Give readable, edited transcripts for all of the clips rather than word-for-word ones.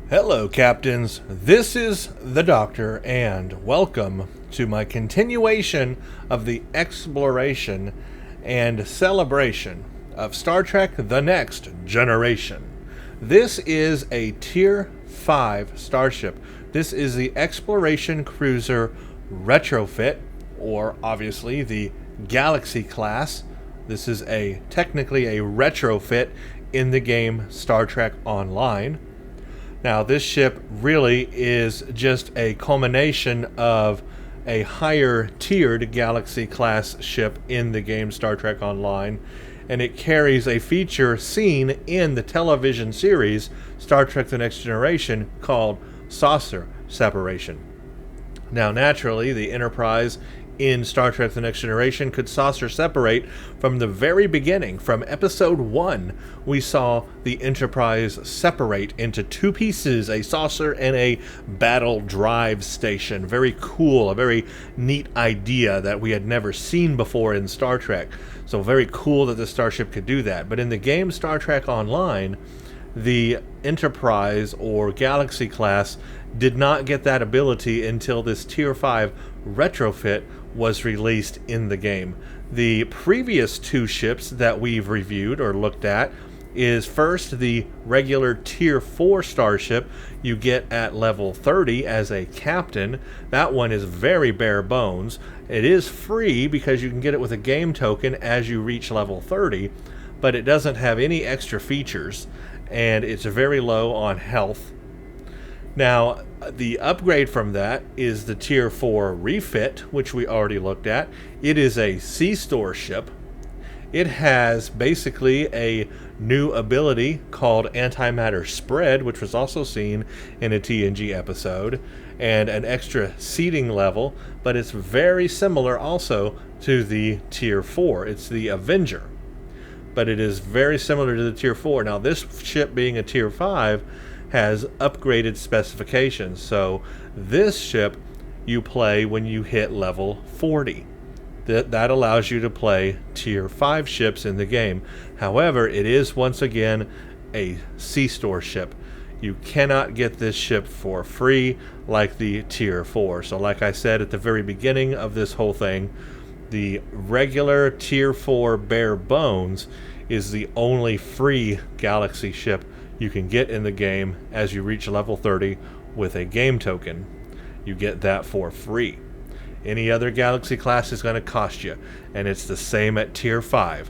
Hello, Captains. This is the Doctor, and welcome to my continuation of the exploration and celebration of Star Trek The Next Generation. This is a Tier 5 starship. This is the Exploration Cruiser Retrofit, or obviously the Galaxy class. This is technically a retrofit in the game Star Trek Online. Now, this ship really is just a culmination of a higher tiered Galaxy class ship in the game Star Trek Online, and it carries a feature seen in the television series Star Trek The Next Generation called saucer separation. Now, naturally, the Enterprise in Star Trek The Next Generation could saucer separate from the very beginning. From episode 1, we saw the Enterprise separate into two pieces, a saucer and a battle drive station. Very cool, a very neat idea that we had never seen before in Star Trek. So very cool that the starship could do that. But in the game Star Trek Online, the Enterprise or Galaxy class did not get that ability until this Tier 5 retrofit was released in the game. The previous two ships that we've reviewed or looked at is first the regular Tier 4 starship you get at level 30 as a captain. That one is very bare bones. It is free because you can get it with a game token as you reach level 30, but it doesn't have any extra features, and it's very low on health. Now, the upgrade from that is the Tier 4 refit, which we already looked at. It is a C-Store ship. It has basically a new ability called Antimatter Spread, which was also seen in a TNG episode, and an extra seating level, but it's very similar also to the Tier 4. It's the Avenger, but it is very similar to the Tier 4. Now, this ship being a Tier 5 has upgraded specifications. So this ship you play when you hit level 40. That allows you to play Tier 5 ships in the game. However, it is once again a C-Store ship. You cannot get this ship for free like the Tier 4. So like I said at the very beginning of this whole thing, the regular Tier 4 bare bones is the only free Galaxy ship you can get in the game as you reach level 30 with a game token. You get that for free. Any other Galaxy class is going to cost you, and it's the same at Tier 5.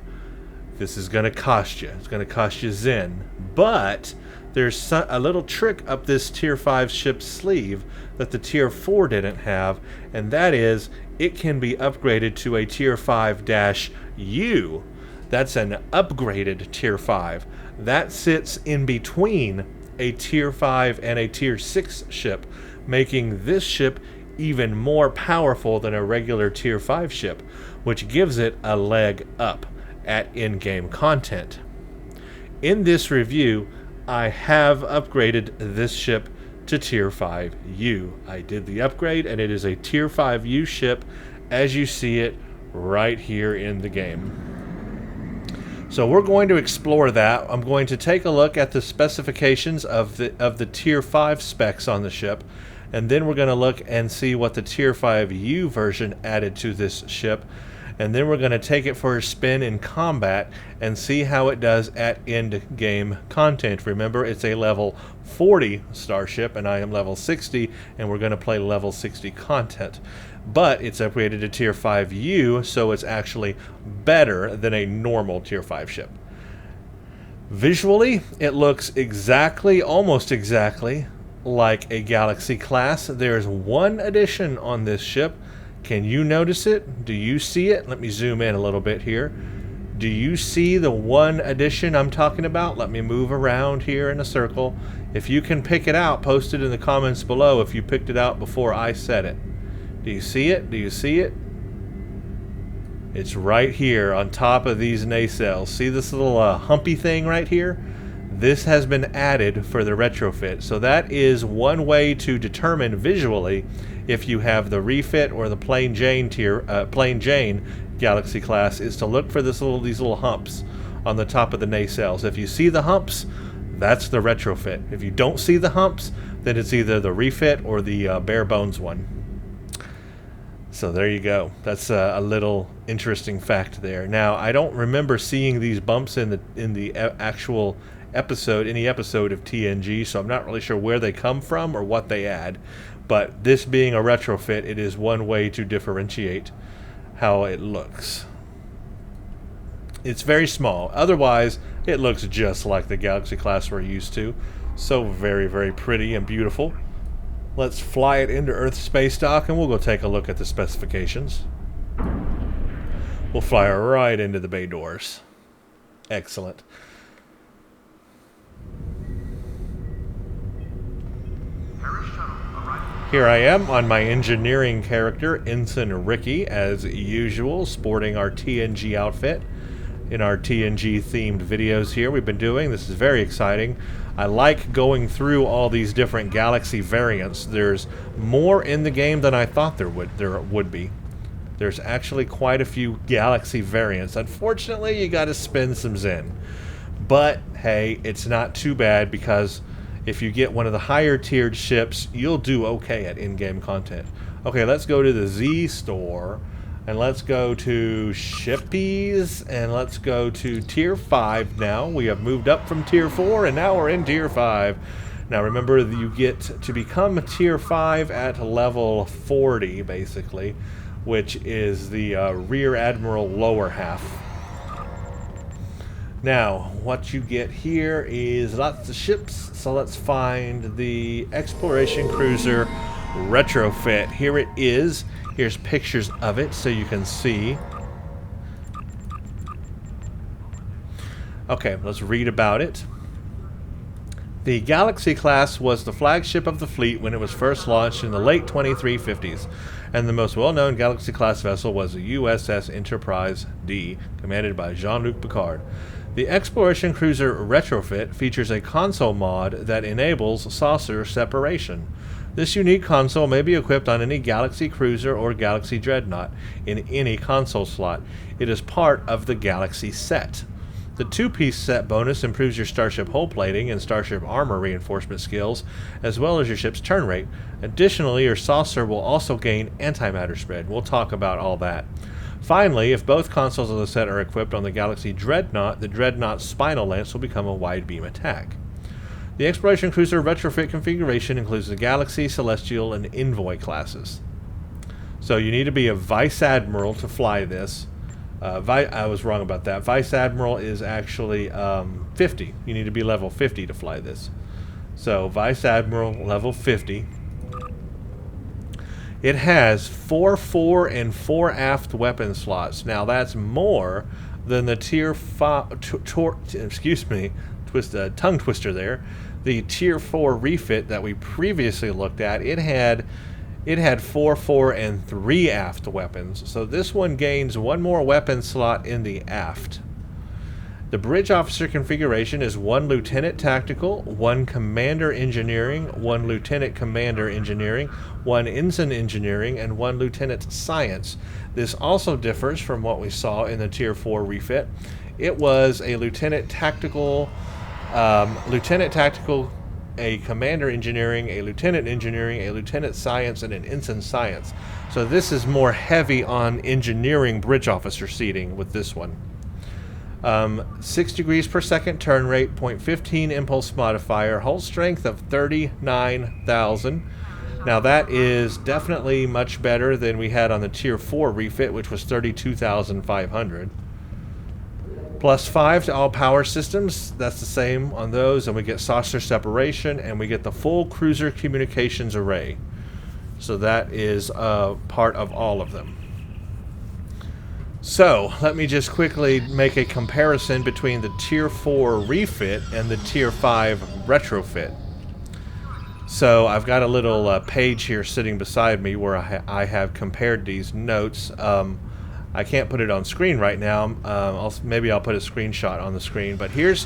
This is going to cost you. It's going to cost you Zen. But there's a little trick up this Tier 5 ship's sleeve that the Tier 4 didn't have, and that is it can be upgraded to a Tier 5-U. That's an upgraded Tier 5. That sits in between a Tier 5 and a Tier 6 ship, making this ship even more powerful than a regular Tier 5 ship, which gives it a leg up at in-game content. In this review, I have upgraded this ship to Tier 5-U. I did the upgrade, and it is a Tier 5-U ship as you see it right here in the game. So we're going to explore that. I'm going to take a look at the specifications of the Tier 5 specs on the ship, and then we're going to look and see what the Tier 5-U version added to this ship, and then we're going to take it for a spin in combat and see how it does at end-game content. Remember, it's a level 40 starship, and I am level 60, and we're going to play level 60 content. But it's upgraded to Tier 5-U, so it's actually better than a normal Tier 5 ship. Visually, it looks almost exactly like a Galaxy class. There's one addition on this ship. Can you notice it? Do you see it? Let me zoom in a little bit here. Do you see the one addition I'm talking about? Let me move around here in a circle. If you can pick it out, post it in the comments below if you picked it out before I said it. Do you see it? Do you see it? It's right here on top of these nacelles. See this little humpy thing right here? This has been added for the retrofit. So that is one way to determine visually if you have the refit or the plain Jane Galaxy class, is to look for these little humps on the top of the nacelles. If you see the humps, That's the retrofit. If you don't see the humps, then it's either the refit or the bare bones one. So there you go. That's a little interesting fact there. Now, I don't remember seeing these bumps in the actual episode, any episode of TNG, so I'm not really sure where they come from or what they add. But this being a retrofit, it is one way to differentiate how it looks. It's very small. Otherwise, it looks just like the Galaxy class we're used to. So very, very pretty and beautiful. Let's fly it into Earth space dock and we'll go take a look at the specifications. We'll fly right into the bay doors. Excellent. Here I am on my engineering character, Ensign Ricky, as usual, sporting our TNG outfit in our TNG themed videos here we've been doing. This is very exciting. I like going through all these different Galaxy variants. There's more in the game than I thought there would be. There's actually quite a few Galaxy variants. Unfortunately, you gotta spend some Zen. But hey, it's not too bad, because if you get one of the higher tiered ships, you'll do okay at in-game content. Okay, let's go to the Z store, and let's go to Shippies, and let's go to Tier 5 now. We have moved up from Tier 4, and now we're in Tier 5. Now remember that you get to become Tier 5 at level 40, basically, which is the Rear Admiral lower half. Now, what you get here is lots of ships, so let's find the Exploration Cruiser Retrofit. Here it is. Here's pictures of it so you can see. Okay, let's read about it. The Galaxy class was the flagship of the fleet when it was first launched in the late 2350s, and the most well-known Galaxy class vessel was the USS Enterprise D, commanded by Jean-Luc Picard. The Exploration Cruiser Retrofit features a console mod that enables saucer separation. This unique console may be equipped on any Galaxy Cruiser or Galaxy Dreadnought in any console slot. It is part of the Galaxy set. The two-piece set bonus improves your starship hull plating and starship armor reinforcement skills, as well as your ship's turn rate. Additionally, your saucer will also gain antimatter spread. We'll talk about all that. Finally, if both consoles of the set are equipped on the Galaxy Dreadnought, the Dreadnought's spinal lance will become a wide beam attack. The Exploration Cruiser Retrofit configuration includes the Galaxy, Celestial, and Envoy classes. So you need to be a Vice Admiral to fly this. I was wrong about that. Vice Admiral is actually 50. You need to be level 50 to fly this. So Vice Admiral, level 50. It has 4 fore and 4 aft weapon slots. Now that's more than the Tier 5, tongue twister there. The Tier 4 refit that we previously looked at, it had 4 fore and 3 aft weapons. So this one gains 1 more weapon slot in the aft. The bridge officer configuration is 1 lieutenant tactical, 1 commander engineering, 1 lieutenant commander engineering, 1 ensign engineering, and 1 lieutenant science. This also differs from what we saw in the Tier 4 refit. It was a lieutenant tactical, a commander engineering, a lieutenant science, and an ensign science. So this is more heavy on engineering bridge officer seating with this one. 6 degrees per second turn rate, 0.15 impulse modifier, hull strength of 39,000. Now that is definitely much better than we had on the Tier 4 refit, which was 32,500. Plus 5 to all power systems, that's the same on those, and we get saucer separation, and we get the full cruiser communications array. So that is part of all of them. So, let me just quickly make a comparison between the Tier 4 refit and the Tier 5 retrofit. So, I've got a little page here sitting beside me where I have compared these notes. I can't put it on screen right now. Maybe I'll put a screenshot on the screen. But here's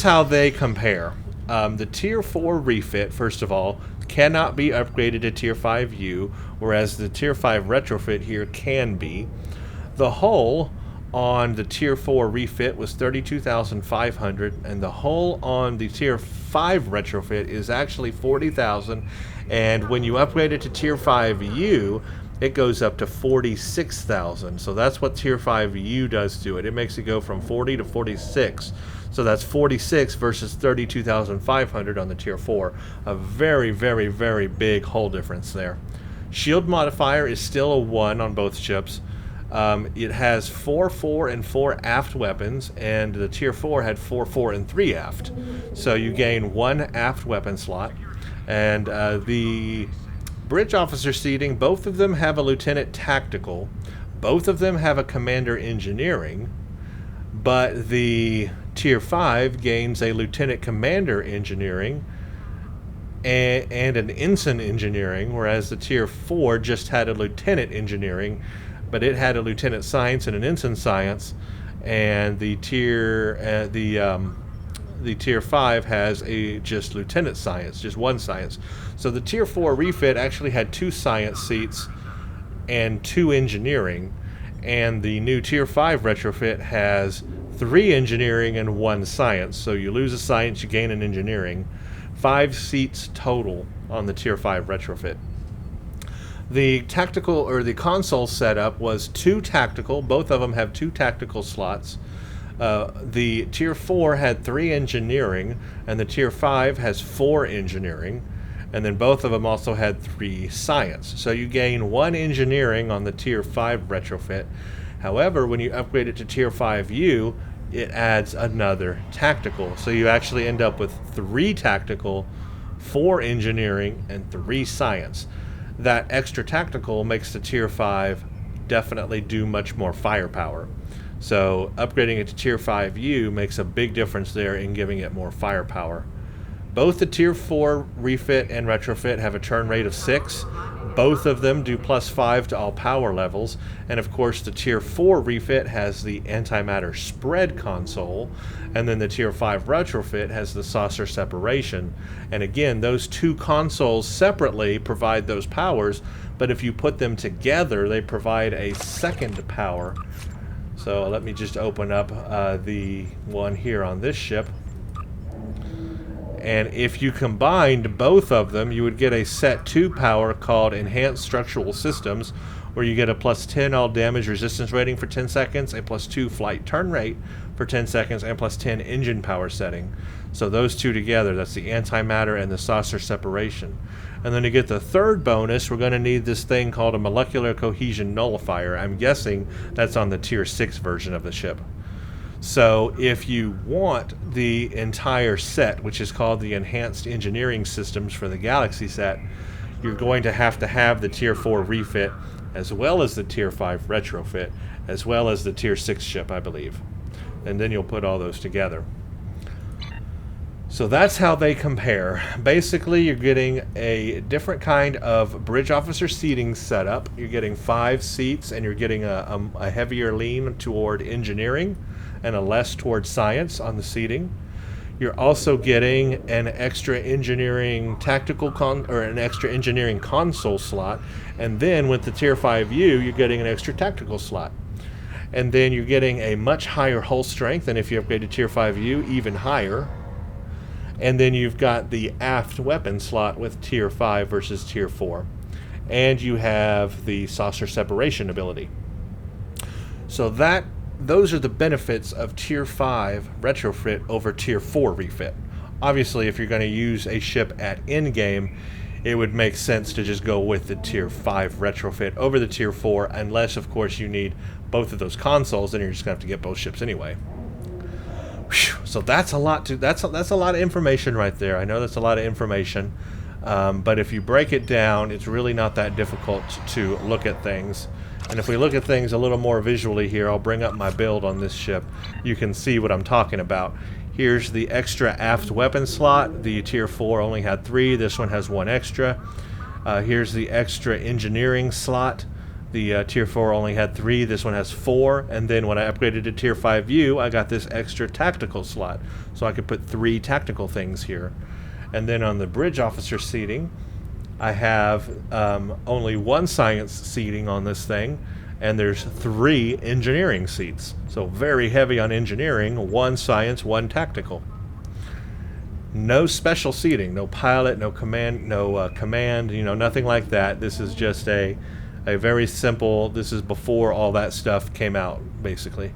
how they compare. The Tier 4 refit, first of all, cannot be upgraded to Tier 5-U, whereas the Tier 5 retrofit here can be. The hull on the Tier 4 refit was $32,500, and the hull on the Tier 5 retrofit is actually $40,000, and when you upgrade it to Tier 5-U, it goes up to $46,000. So that's what Tier 5-U does to it. It makes it go from 40 to 46. So that's 46 versus 32,500 on the Tier 4. A very, very, very big hull difference there. Shield modifier is still a 1 on both ships. It has 4 fore and 4 aft weapons, and the Tier 4 had 4 fore and 3 aft. So you gain 1 aft weapon slot. And the bridge officer seating, both of them have a lieutenant tactical. Both of them have a commander engineering. But the Tier 5 gains a lieutenant commander engineering and an ensign engineering, whereas the Tier 4 just had a lieutenant engineering, but it had a lieutenant science and an ensign science, and the Tier 5 has a just lieutenant science, just 1 science. So the Tier 4 refit actually had 2 science seats and 2 engineering, and the new Tier 5 retrofit has 3 engineering and 1 science. So you lose a science, you gain an engineering. 5 seats total on the Tier 5 retrofit. The tactical, or the console setup, was 2 tactical. Both of them have 2 tactical slots. The Tier 4 had 3 engineering, and the Tier 5 has 4 engineering. And then both of them also had 3 science. So you gain 1 engineering on the Tier 5 retrofit. However, when you upgrade it to Tier 5-U, it adds another tactical. So you actually end up with 3 tactical, 4 engineering, and 3 science. That extra tactical makes the Tier 5 definitely do much more firepower. So upgrading it to Tier 5-U makes a big difference there in giving it more firepower. Both the Tier 4 refit and retrofit have a turn rate of 6. Both of them do +5 to all power levels. And of course the Tier 4 refit has the antimatter spread console, and then the Tier 5 retrofit has the saucer separation. And again, those 2 consoles separately provide those powers, but if you put them together, they provide a second power. So let me just open up the one here on this ship. And if you combined both of them, you would get a set 2 power called Enhanced Structural Systems, where you get a +10 all damage resistance rating for 10 seconds, a +2 flight turn rate for 10 seconds, and +10 engine power setting. So those 2 together, that's the antimatter and the saucer separation. And then to get the third bonus, we're going to need this thing called a molecular cohesion nullifier. I'm guessing that's on the Tier 6 version of the ship. So if you want the entire set, which is called the Enhanced Engineering Systems for the Galaxy set, you're going to have the Tier 4 refit, as well as the Tier 5 retrofit, as well as the Tier 6 ship, I believe. And then you'll put all those together. So that's how they compare. Basically, you're getting a different kind of bridge officer seating setup. You're getting 5 seats, and you're getting a heavier lean toward engineering and a less toward science on the seating. You're also getting an extra engineering an extra engineering console slot, and then with the Tier 5-U, you're getting an extra tactical slot. And then you're getting a much higher hull strength, and if you upgrade to Tier 5-U, even higher. And then you've got the aft weapon slot with Tier 5 versus Tier 4. And you have the saucer separation ability. So those are the benefits of Tier 5 retrofit over Tier 4 refit. Obviously, if you're going to use a ship at endgame, it would make sense to just go with the Tier 5 retrofit over the Tier 4, unless, of course, you need both of those consoles, then you're just going to have to get both ships anyway. So that's a lot that's a lot of information right there. I know that's a lot of information, but if you break it down, it's really not that difficult to look at things. And if we look at things a little more visually here, I'll bring up my build on this ship. You can see what I'm talking about. Here's the extra aft weapon slot. The Tier 4 only had 3. This one has 1 extra. Here's the extra engineering slot. The Tier 4 only had 3, this one has 4, and then when I upgraded to Tier 5-U, I got this extra tactical slot, so I could put 3 tactical things here. And then on the bridge officer seating, I have only 1 science seating on this thing, and there's 3 engineering seats. So very heavy on engineering, 1 science, 1 tactical. No special seating, no pilot, no command, nothing like that. This is just a very simple, this is before all that stuff came out, basically.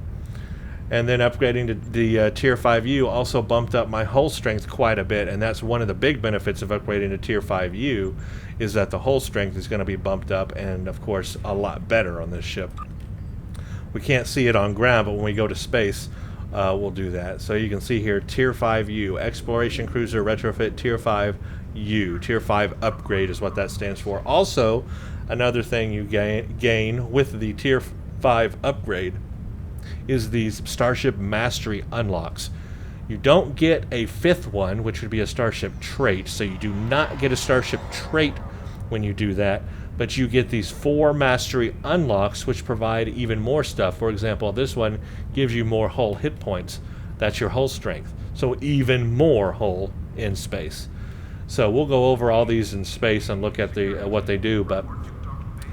And then upgrading to the Tier 5-U also bumped up my hull strength quite a bit, and that's one of the big benefits of upgrading to Tier 5-U, is that the hull strength is going to be bumped up, and of course a lot better on this ship. We can't see it on ground, but when we go to space, we'll do that. So you can see here, Tier 5-U, Exploration Cruiser Retrofit Tier 5-U. Tier 5 upgrade is what that stands for. Also, another thing you gain with the Tier 5 upgrade is these Starship Mastery unlocks. You don't get a 5th one, which would be a Starship trait, so you do not get a Starship trait when you do that, but you get these 4 Mastery unlocks, which provide even more stuff. For example, this one gives you more hull hit points. That's your hull strength. So even more hull in space. So we'll go over all these in space and look at what they do, but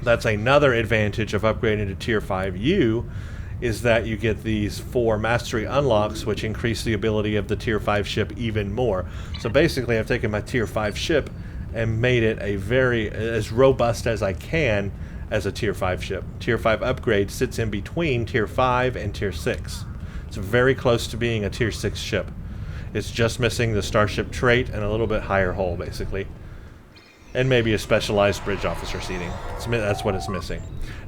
that's another advantage of upgrading to Tier 5-U, is that you get these 4 mastery unlocks, which increase the ability of the Tier 5 ship even more. So basically, I've taken my Tier 5 ship and made it as robust as I can as a Tier 5 ship. Tier 5 upgrade sits in between Tier 5 and Tier 6. It's very close to being a Tier 6 ship. It's just missing the Starship trait and a little bit higher hull, basically. And maybe a specialized bridge officer seating. That's what it's missing.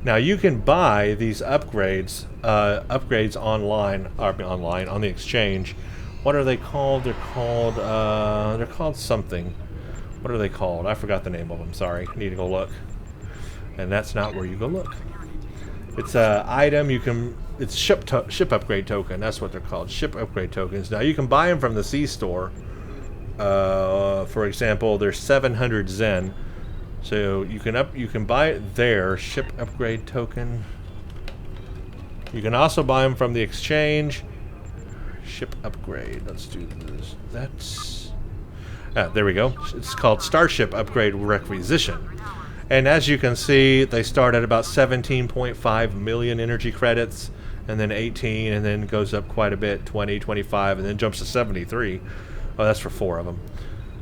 Now you can buy these upgrades online on the exchange. What are they called? They're called something. What are they called? I forgot the name of them. Sorry, need to go look. And that's not where you go look. It's a item you can. It's ship upgrade token. That's what they're called. Ship upgrade tokens. Now you can buy them from the C store. For example, there's 700 Zen, so you can buy it there. Ship upgrade token. You can also buy them from the exchange. Ship upgrade. Let's do this. There we go. It's called Starship Upgrade Requisition, and as you can see, they start at about 17.5 million energy credits, and then 18, and then goes up quite a bit, 20, 25, and then jumps to 73. Oh, that's for 4 of them.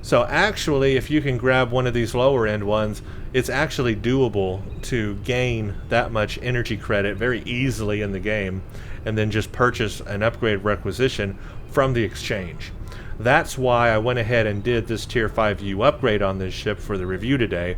So actually, if you can grab one of these lower end ones, it's actually doable to gain that much energy credit very easily in the game, and then just purchase an upgrade requisition from the exchange. That's why I went ahead and did this Tier 5-U upgrade on this ship for the review today,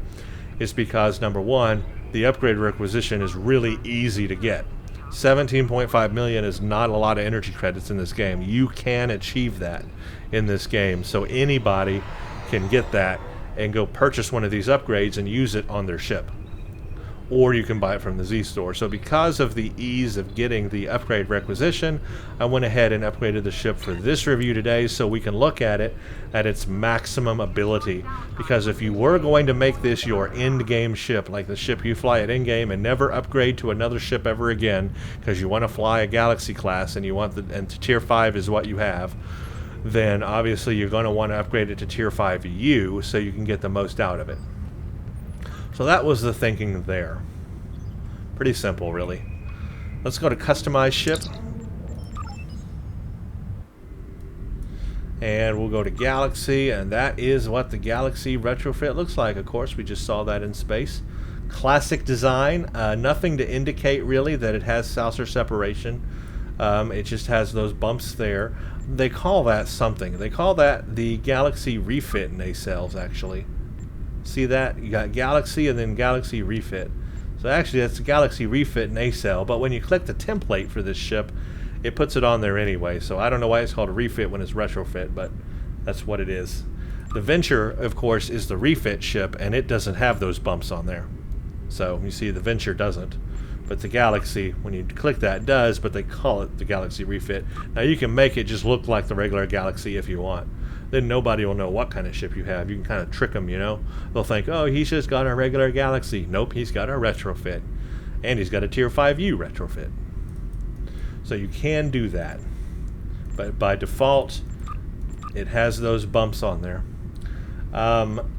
is because number 1, the upgrade requisition is really easy to get. 17.5 million is not a lot of energy credits in this game. You can achieve that in this game, so anybody can get that and go purchase one of these upgrades and use it on their ship. Or you can buy it from the Z store. So because of the ease of getting the upgrade requisition, I went ahead and upgraded the ship for this review today so we can look at it at its maximum ability. Because if you were going to make this your end game ship, like the ship you fly at end game and never upgrade to another ship ever again, because you want to fly a Galaxy class and you want and Tier 5 is what you have, then obviously you're going to want to upgrade it to Tier 5-U so you can get the most out of it. So that was the thinking there. Pretty simple, really. Let's go to Customize Ship. And we'll go to Galaxy, and that is what the Galaxy Retrofit looks like. Of course, we just saw that in space. Classic design. Nothing to indicate, really, that it has saucer separation. It just has those bumps there. They call that something. They call that the Galaxy Refit nacelles, actually. See that? You got Galaxy and then Galaxy Refit. So actually that's the Galaxy Refit nacelle, but when you click the template for this ship, it puts it on there anyway. So I don't know why it's called a Refit when it's Retrofit, but that's what it is. The Venture, of course, is the Refit ship, and it doesn't have those bumps on there. So you see the Venture doesn't. But the Galaxy, when you click that, does, but they call it the Galaxy Refit. Now you can make it just look like the regular Galaxy if you want. Then nobody will know what kind of ship you have. You can kind of trick them, you know. They'll think, oh, he's just got a regular Galaxy. Nope, he's got a Retrofit. And he's got a Tier 5-U Retrofit. So you can do that. But by default, it has those bumps on there.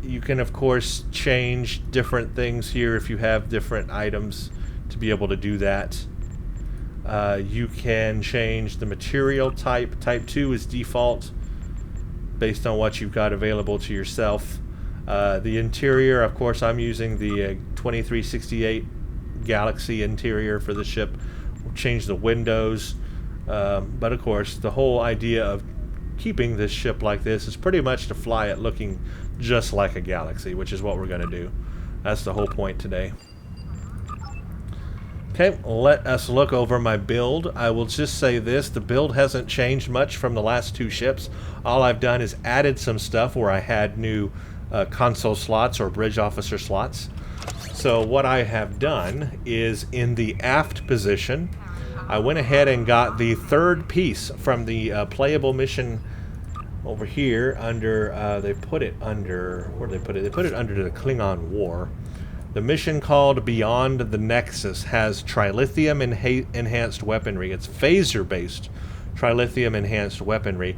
You can, of course, change different things here if you have different items to be able to do that. You can change the material type. Type 2 is default based on what you've got available to yourself. The interior, of course, I'm using the 2368 Galaxy interior for the ship. We'll change the windows. But of course, the whole idea of keeping this ship like this is pretty much to fly it looking just like a Galaxy, which is what we're going to do. That's the whole point today. Okay, let us look over my build. I will just say this, the build hasn't changed much from the last two ships. All I've done is added some stuff where I had new console slots or bridge officer slots. So what I have done is in the aft position, I went ahead and got the third piece from the playable mission over here under, they put it under, where did they put it? They put it under the Klingon War. The mission called Beyond the Nexus has trilithium enhanced weaponry. It's phaser-based trilithium enhanced weaponry,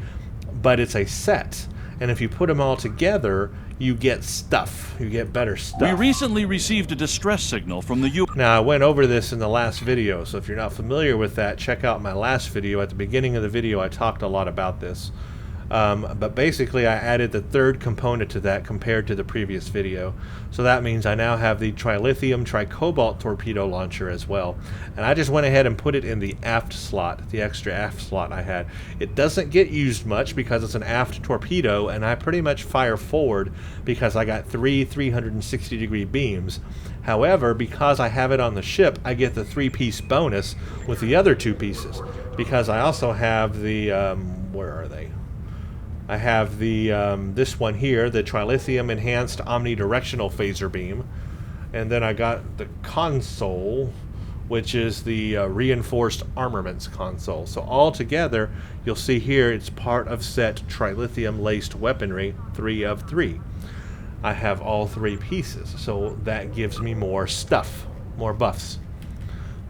but it's a set. And if you put them all together, you get stuff. You get better stuff. We recently received a distress signal from the U. Now, I went over this in the last video, so if you're not familiar with that, check out my last video. At the beginning of the video, I talked a lot about this. But basically, I added the third component to that compared to the previous video. So that means I now have the trilithium tricobalt torpedo launcher as well. And I just went ahead and put it in the aft slot, the extra aft slot I had. It doesn't get used much because it's an aft torpedo, and I pretty much fire forward because I got three 360-degree beams. However, because I have it on the ship, I get the 3-piece bonus with the other 2 pieces. Because I also have the, where are they? I have the this one here, the trilithium enhanced omnidirectional phaser beam, and then I got the console, which is the reinforced armaments console. So all together, you'll see here it's part of set trilithium laced weaponry, 3 of 3. I have all 3 pieces, so that gives me more stuff, more buffs.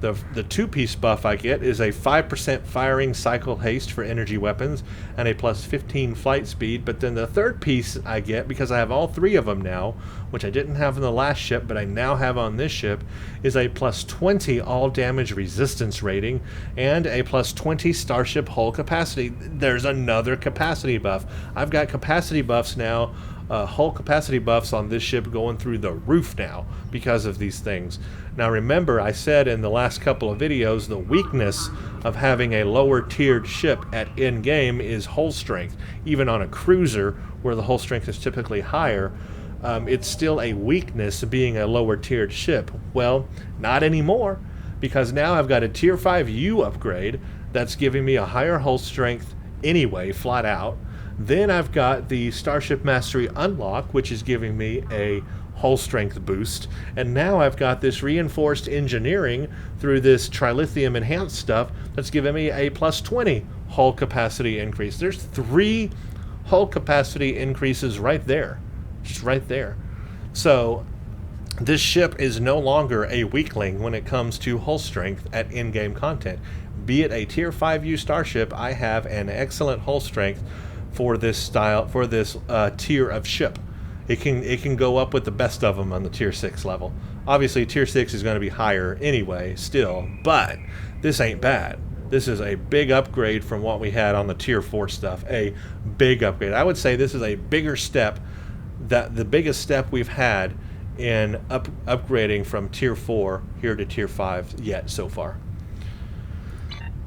The 2-piece buff I get is a 5% firing cycle haste for energy weapons and a plus 15 flight speed. But then the third piece I get, because I have all 3 of them now, which I didn't have in the last ship, but I now have on this ship, is a plus 20 all damage resistance rating and a plus 20 starship hull capacity. There's another capacity buff. I've got capacity buffs now. Hull capacity buffs on this ship going through the roof now because of these things. Now remember, I said in the last couple of videos, the weakness of having a lower tiered ship at in-game is hull strength. Even on a cruiser, where the hull strength is typically higher, it's still a weakness being a lower tiered ship. Well, not anymore, because now I've got a Tier 5-U upgrade that's giving me a higher hull strength anyway, flat out. Then I've got the Starship Mastery Unlock, which is giving me a hull strength boost. And now I've got this reinforced engineering through this trilithium enhanced stuff that's giving me a plus 20 hull capacity increase. There's 3 hull capacity increases right there. Just right there. So this ship is no longer a weakling when it comes to hull strength at in-game content. Be it a Tier 5-U starship, I have an excellent hull strength for this style, for this tier of ship. It can go up with the best of them on the Tier 6 level. Obviously, Tier 6 is going to be higher anyway, still, but this ain't bad. This is a big upgrade from what we had on the Tier 4 stuff. A big upgrade. I would say this is a bigger step, the biggest step we've had in upgrading from Tier 4 here to Tier 5 yet so far.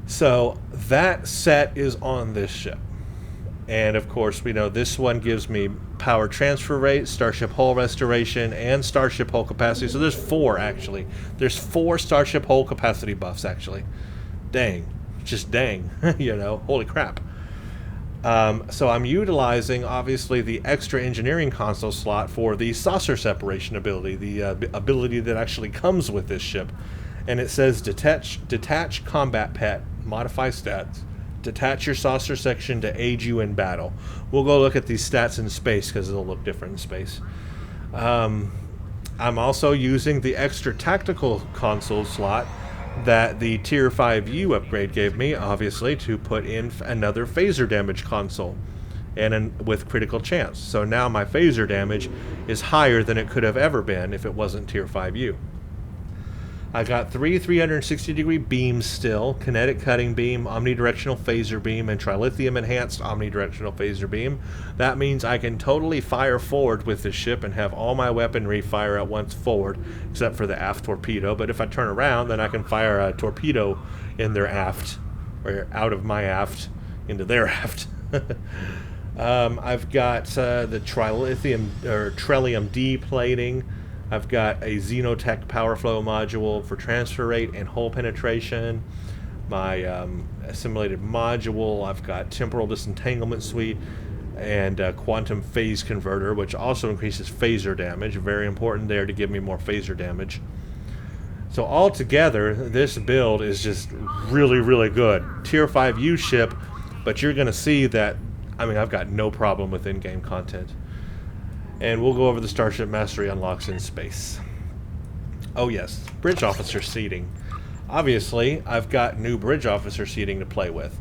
So that set is on this ship. And of course, we know this one gives me power transfer rate, starship hull restoration, and starship hull capacity. So there's 4 actually. There's 4 starship hull capacity buffs actually. Dang. Just dang. You know, holy crap. So I'm utilizing obviously the extra engineering console slot for the saucer separation ability, the ability that actually comes with this ship. And it says detach combat pet, modify stats. Detach your saucer section to aid you in battle. We'll go look at these stats in space because they'll look different in space. I'm also using the extra tactical console slot that the Tier 5-U upgrade gave me, obviously, to put in another phaser damage console and with critical chance. So now my phaser damage is higher than it could have ever been if it wasn't Tier 5-U. I got 360-degree beams still, kinetic cutting beam, omnidirectional phaser beam, and trilithium enhanced omnidirectional phaser beam. That means I can totally fire forward with this ship and have all my weaponry fire at once forward, except for the aft torpedo. But if I turn around, then I can fire a torpedo in their aft, or out of my aft into their aft. I've got the trilithium or Trellium D plating. I've got a Xenotech power flow module for transfer rate and hull penetration. My assimilated module. I've got temporal disentanglement suite and quantum phase converter, which also increases phaser damage. Very important there to give me more phaser damage. So altogether, this build is just really, really good. Tier 5-U ship, but you're going to see that, I mean, I've got no problem with in-game content. And we'll go over the Starship Mastery unlocks in space. Oh yes, bridge officer seating. Obviously, I've got new bridge officer seating to play with.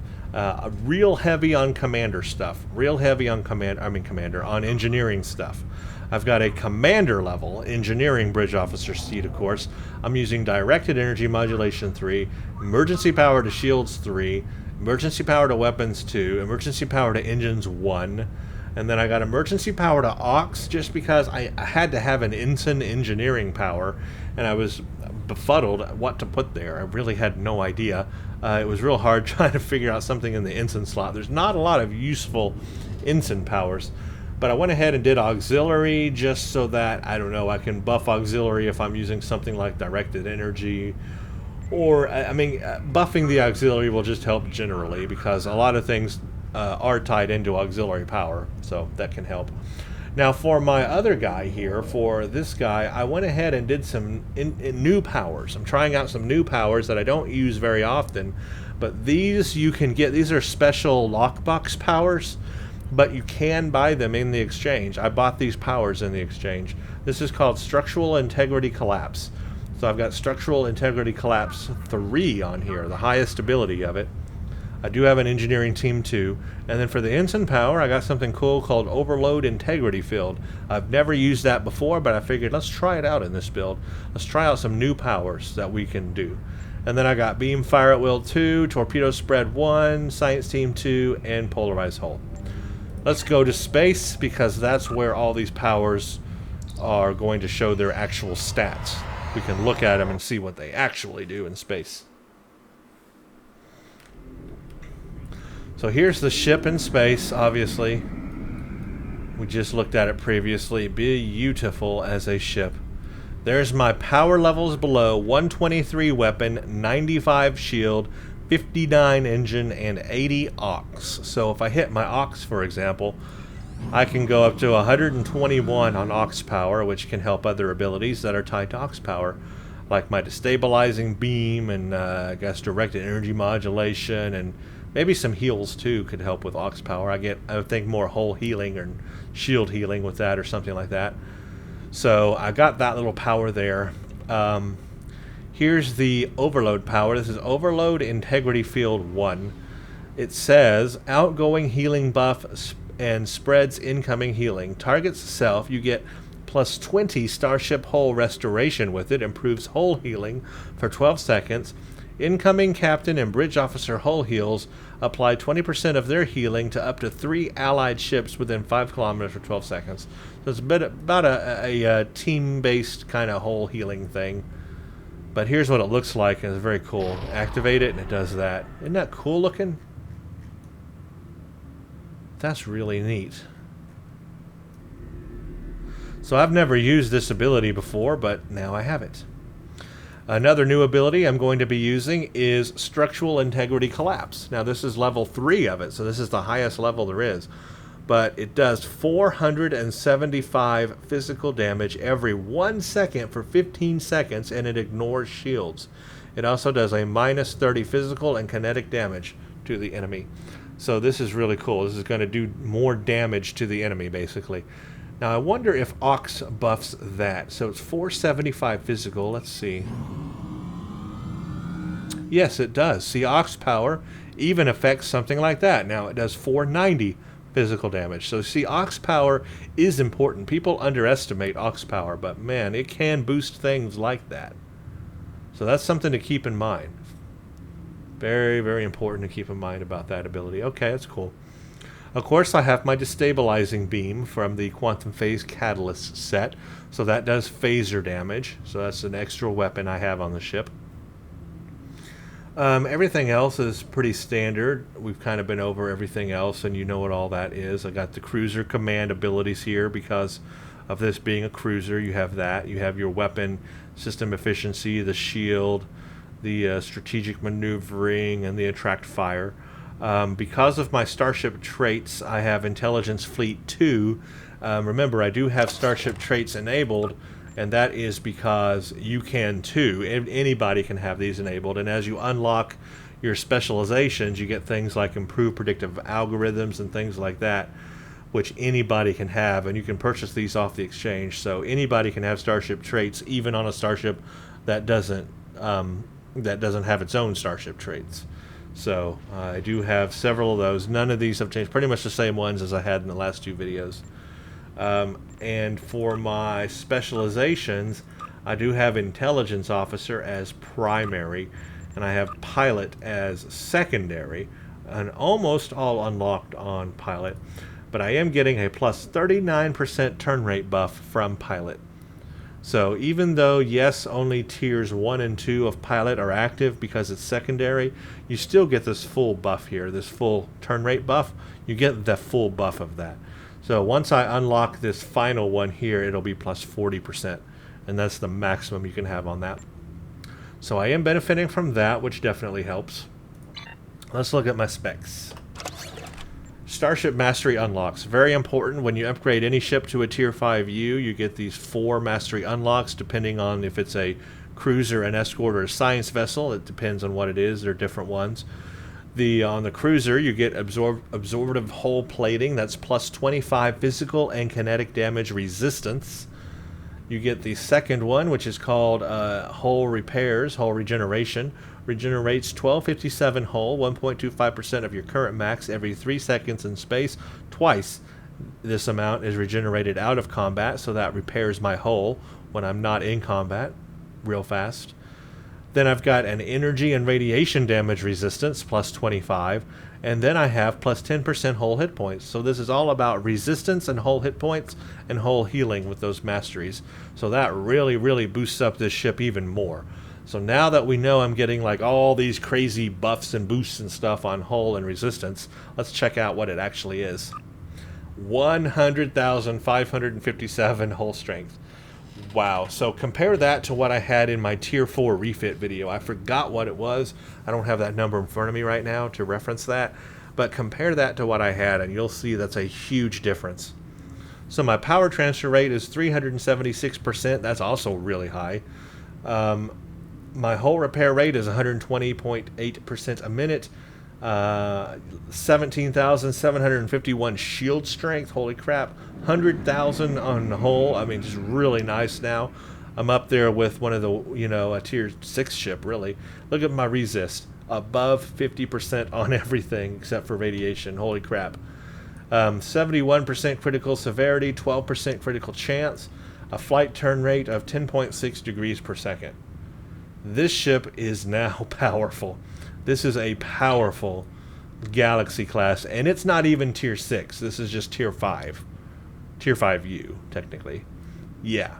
Real heavy on commander stuff. Real heavy on on engineering stuff. I've got a commander level engineering bridge officer seat, of course. I'm using directed energy modulation 3, emergency power to shields 3, emergency power to weapons 2, emergency power to engines 1. And then I got emergency power to aux just because I had to have an ensign engineering power, and I was befuddled what to put there. I really had no idea. It was real hard trying to figure out something in the ensign slot. There's not a lot of useful ensign powers, but I went ahead and did auxiliary just so that, I don't know, I can buff auxiliary if I'm using something like directed energy. Or, buffing the auxiliary will just help generally because a lot of things are tied into auxiliary power, so that can help. Now for my other guy here, for this guy, I went ahead and did some new powers. I'm trying out some new powers that I don't use very often, but these you can get. These are special lockbox powers, but you can buy them in the exchange. I bought these powers in the exchange. This is called Structural Integrity Collapse. So I've got Structural Integrity Collapse 3 on here, the highest ability of it. I do have an engineering team too. And then for the ensign power, I got something cool called Overload Integrity Field. I've never used that before, but I figured let's try it out in this build. Let's try out some new powers that we can do. And then I got Beam Fire at Will 2, Torpedo Spread 1, Science Team 2, and Polarized Hull. Let's go to space because that's where all these powers are going to show their actual stats. We can look at them and see what they actually do in space. So here's the ship in space, obviously. We just looked at it previously. Beautiful as a ship. There's my power levels below. 123 weapon, 95 shield, 59 engine, and 80 aux. So if I hit my aux, for example, I can go up to 121 on aux power, which can help other abilities that are tied to aux power, like my destabilizing beam and I guess directed energy modulation, and maybe some heals too could help with aux power. I would think more hull healing or shield healing with that or something like that. So I got that little power there. Here's the overload power. This is Overload Integrity Field 1. It says outgoing healing buff and spreads incoming healing. Targets self, you get plus 20 Starship Hull Restoration with it. Improves hull healing for 12 seconds. Incoming captain and bridge officer hull heals apply 20% of their healing to up to 3 allied ships within 5 kilometers for 12 seconds. So it's about a team-based kind of hull healing thing. But here's what it looks like, and it's very cool. Activate it, and it does that. Isn't that cool looking? That's really neat. So I've never used this ability before, but now I have it. Another new ability I'm going to be using is Structural Integrity Collapse. Now this is level 3 of it, so this is the highest level there is. But it does 475 physical damage every 1 second for 15 seconds, and it ignores shields. It also does a minus 30 physical and kinetic damage to the enemy. So this is really cool. This is going to do more damage to the enemy, basically. Now I wonder if aux buffs that. So it's 475 physical. Let's see. Yes, it does. See, aux power even affects something like that. Now it does 490 physical damage. So see, aux power is important. People underestimate aux power, but man, it can boost things like that. So that's something to keep in mind. Very, very important to keep in mind about that ability. Okay, that's cool. Of course, I have my destabilizing beam from the Quantum Phase Catalyst set. So that does phaser damage. So that's an extra weapon I have on the ship. Everything else is pretty standard. We've kind of been over everything else, and you know what all that is. I got the cruiser command abilities here because of this being a cruiser. You have that. You have your weapon system efficiency, the shield, the strategic maneuvering, and the attract fire. Because of my starship traits, I have Intelligence Fleet 2. Remember, I do have starship traits enabled, and that is because you can too. Anybody can have these enabled, and as you unlock your specializations, you get things like improved predictive algorithms and things like that, which anybody can have, and you can purchase these off the exchange. So anybody can have starship traits, even on a starship that doesn't have its own starship traits. So I do have several of those. None of these have changed. Pretty much the same ones as I had in the last two videos. And for my specializations, I do have Intelligence Officer as primary, and I have Pilot as secondary, and almost all unlocked on Pilot. But I am getting a plus 39% turn rate buff from Pilot. So even though, yes, only tiers 1 and 2 of Pilot are active because it's secondary, you still get this full buff here, this full turn rate buff. You get the full buff of that. So once I unlock this final one here, it'll be plus 40%, and that's the maximum you can have on that. So I am benefiting from that, which definitely helps. Let's look at my specs. Starship Mastery unlocks. Very important. When you upgrade any ship to a Tier 5-U, you get these 4 Mastery unlocks, depending on if it's a cruiser, an escort, or a science vessel. It depends on what it is. They're different ones. On the cruiser, you get absorptive hull plating. That's plus 25 physical and kinetic damage resistance. You get the second one, which is called hull repairs, hull regeneration. Regenerates 1257 hull, 1.25% of your current max every 3 seconds in space. Twice this amount is regenerated out of combat, so that repairs my hull when I'm not in combat real fast. Then I've got an energy and radiation damage resistance, plus 25, and then I have plus 10% hull hit points. So this is all about resistance and hull hit points and hull healing with those masteries. So that really, really boosts up this ship even more. So now that we know I'm getting like all these crazy buffs and boosts and stuff on hull and resistance, let's check out what it actually is. 100,557 hull strength. Wow. So compare that to what I had in my Tier 4 refit video. I forgot what it was. I don't have that number in front of me right now to reference that. But compare that to what I had, and you'll see that's a huge difference. So my power transfer rate is 376%. That's also really high. My hull repair rate is 120.8% a minute. 17,751 shield strength. Holy crap. 100,000 on the hull. I mean, just really nice now. I'm up there with one of the, a tier 6 ship, really. Look at my resist. Above 50% on everything except for radiation. Holy crap. 71% critical severity, 12% critical chance, a flight turn rate of 10.6 degrees per second. This ship is now powerful. This is a powerful Galaxy class, and it's not even Tier 6. This is just Tier 5. Tier 5-U, technically. Yeah.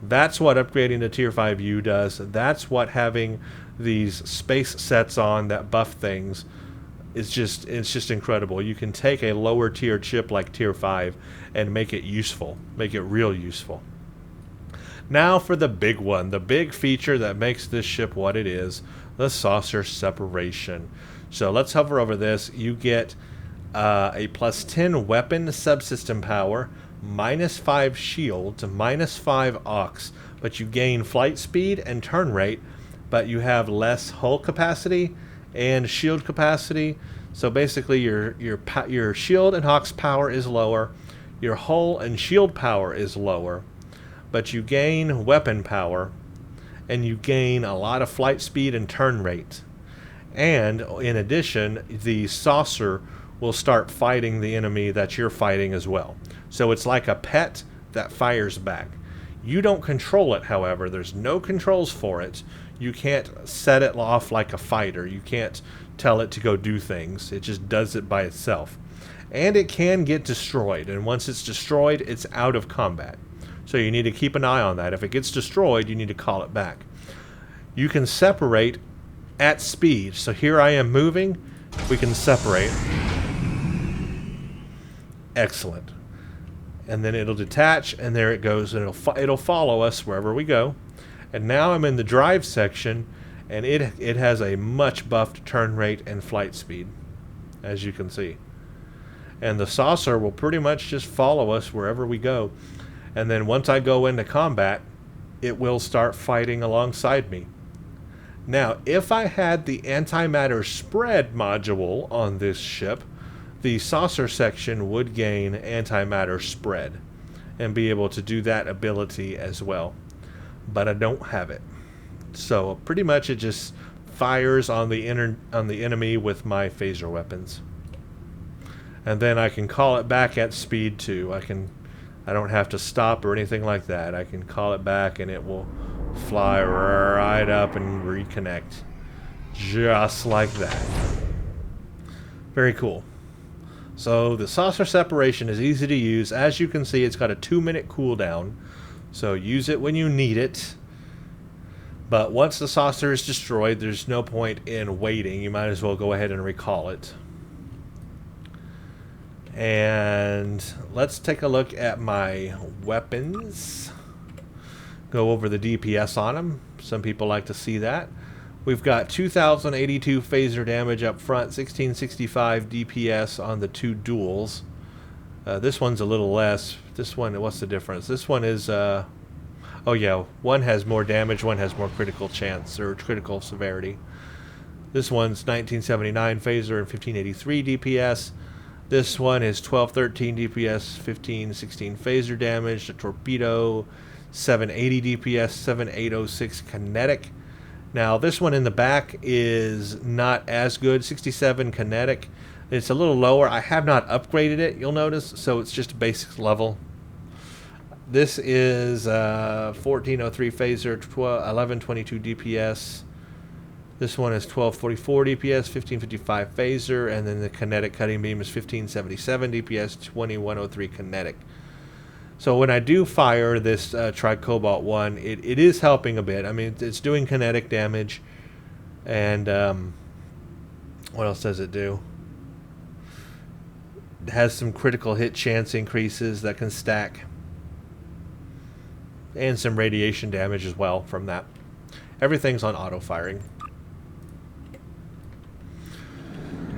That's what upgrading to Tier 5-U does. That's what having these space sets on that buff things is just, it's just incredible. You can take a lower tier ship like Tier 5 and make it useful. Make it real useful. Now for the big one, the big feature that makes this ship what it is, the saucer separation. So let's hover over this. You get a plus 10 weapon subsystem power, minus 5 shield to minus 5 aux, but you gain flight speed and turn rate, but you have less hull capacity and shield capacity. So basically your shield and aux power is lower, your hull and shield power is lower, but you gain weapon power, and you gain a lot of flight speed and turn rate. And in addition, the saucer will start fighting the enemy that you're fighting as well. So it's like a pet that fires back. You don't control it, however. There's no controls for it. You can't set it off like a fighter. You can't tell it to go do things. It just does it by itself. And it can get destroyed, and once it's destroyed, it's out of combat. So you need to keep an eye on that. If it gets destroyed, you need to call it back. You can separate at speed. So here I am moving. We can separate. Excellent. And then it'll detach, and there it goes, and it'll follow us wherever we go. And now I'm in the drive section, and it has a much buffed turn rate and flight speed, as you can see. And the saucer will pretty much just follow us wherever we go. And then once I go into combat, it will start fighting alongside me. Now, if I had the antimatter spread module on this ship, the saucer section would gain antimatter spread and be able to do that ability as well. But I don't have it. So pretty much it just fires on the enemy with my phaser weapons. And then I can call it back at speed too. I don't have to stop or anything like that. I can call it back and it will fly right up and reconnect. Just like that. Very cool. So the saucer separation is easy to use. As you can see, it's got a 2-minute cooldown. So use it when you need it. But once the saucer is destroyed, there's no point in waiting. You might as well go ahead and recall it. And let's take a look at my weapons. Go over the DPS on them. Some people like to see that. We've got 2,082 phaser damage up front, 1,665 DPS on the two duels. This one's a little less. This one, what's the difference? This one is, oh yeah, one has more damage, one has more critical chance, or critical severity. This one's 1979 phaser and 1583 DPS. This one is 1213 DPS, 1516 phaser damage. The torpedo, 780 DPS, 7806 kinetic. Now this one in the back is not as good, 67 kinetic. It's a little lower. I have not upgraded it, you'll notice, so it's just basic level. This is 1403 phaser, 1122 DPS. This one is 1244 DPS, 1555 phaser, and then the kinetic cutting beam is 1577 DPS, 2103 kinetic. So when I do fire this Tricobalt 1, it is helping a bit. I mean, it's doing kinetic damage, and what else does it do? It has some critical hit chance increases that can stack, and some radiation damage as well from that. Everything's on auto firing.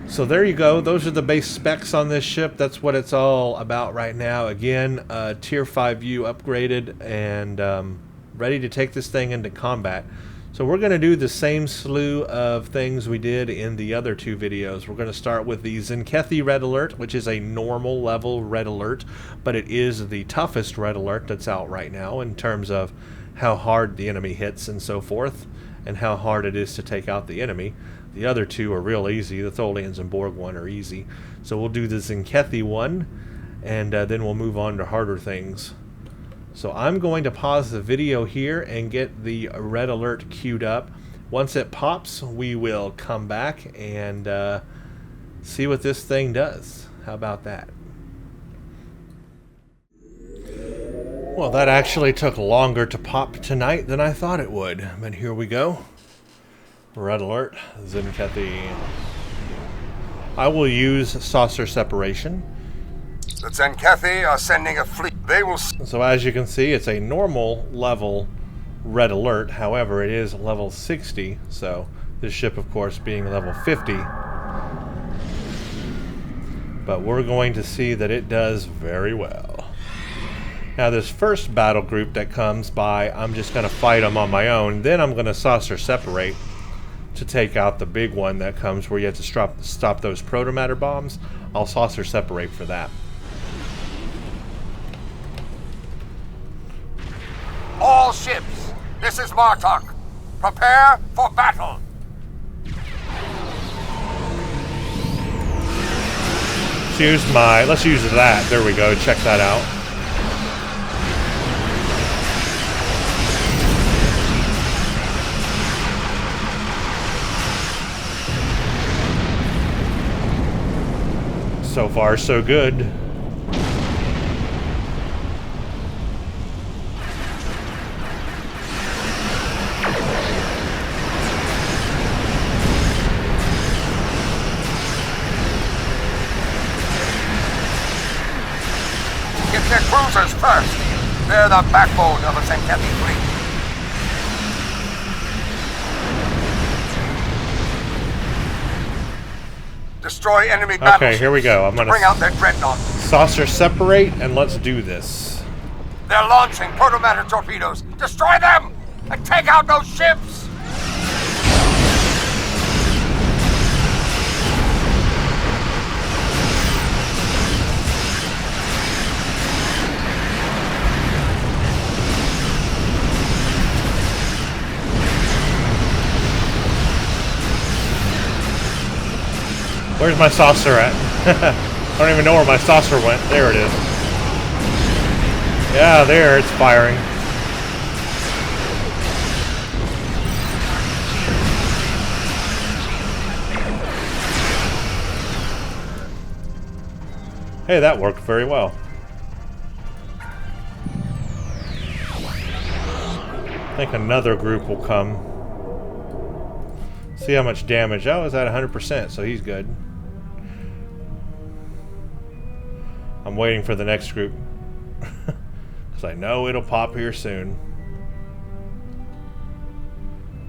So there you go. Those are the base specs on this ship. That's what it's all about right now. Again, Tier 5-U upgraded and ready to take this thing into combat. So we're going to do the same slew of things we did in the other two videos. We're going to start with the Tzenkethi Red Alert, which is a normal level Red Alert, but it is the toughest Red Alert that's out right now in terms of how hard the enemy hits and so forth, and how hard it is to take out the enemy. The other two are real easy. The Tholians and Borg one are easy. So we'll do the Tzenkethi one, and then we'll move on to harder things. So I'm going to pause the video here and get the Red Alert queued up. Once it pops, we will come back and see what this thing does. How about that? Well, that actually took longer to pop tonight than I thought it would. But here we go. Red Alert, Tzenkethi. I will use saucer separation. The Tzenkethi are sending a fleet. They will... So as you can see, it's a normal level Red Alert. However, it is level 60. So this ship, of course, being level 50. But we're going to see that it does very well. Now this first battle group that comes by, I'm just going to fight them on my own. Then I'm going to saucer separate to take out the big one that comes where you have to stop those protomatter bombs. I'll saucer separate for that. All ships, this is Martok. Prepare for battle. Let's use that. There we go. Check that out. So far, so good. Get their cruisers first. They're the backbone of a Tzenkethi fleet. Destroy enemy battleships. Okay, here we go. I'm gonna bring out their dreadnought. saucer separate and let's do this. They're launching protomatter torpedoes. Destroy them and take out those ships. Where's my saucer at? I don't even know where my saucer went. There it is. Yeah, there, it's firing. Hey, that worked very well. I think another group will come. See how much damage. Oh, it's at 100%, so he's good. I'm waiting for the next group. Because I know it'll pop here soon.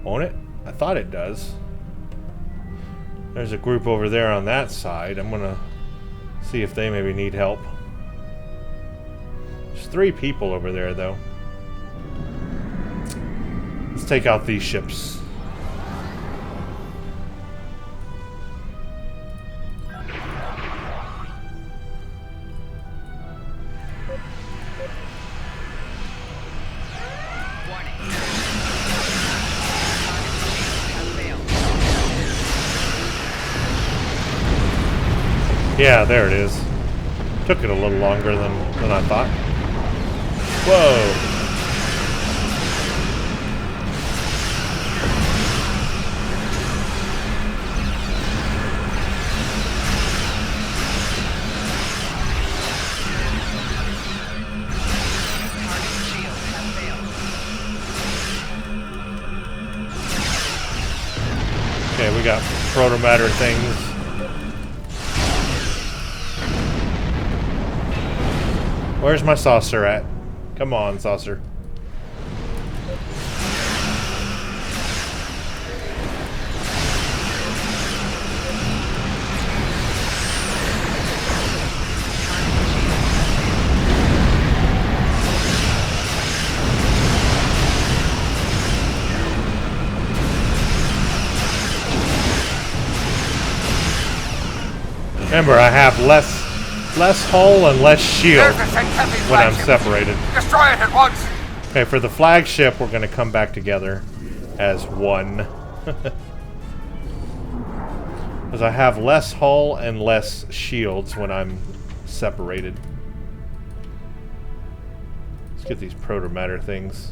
Won't it? I thought it does. There's a group over there on that side. I'm gonna see if they maybe need help. There's 3 people over there, though. Let's take out these ships. Yeah, there it is. Took it a little longer than I thought. Whoa! Okay, we got protomatter things. Where's my saucer at? Come on, saucer. Remember, I have less hull and less shield when I'm separated. Destroy it at once. Okay, for the flagship, we're going to come back together as one. Because I have less hull and less shields when I'm separated. Let's get these protomatter things.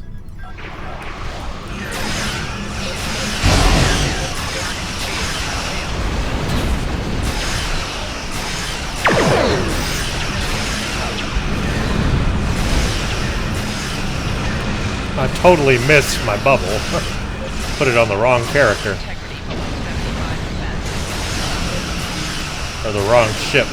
I totally missed my bubble. Put it on the wrong character. Or the wrong ship.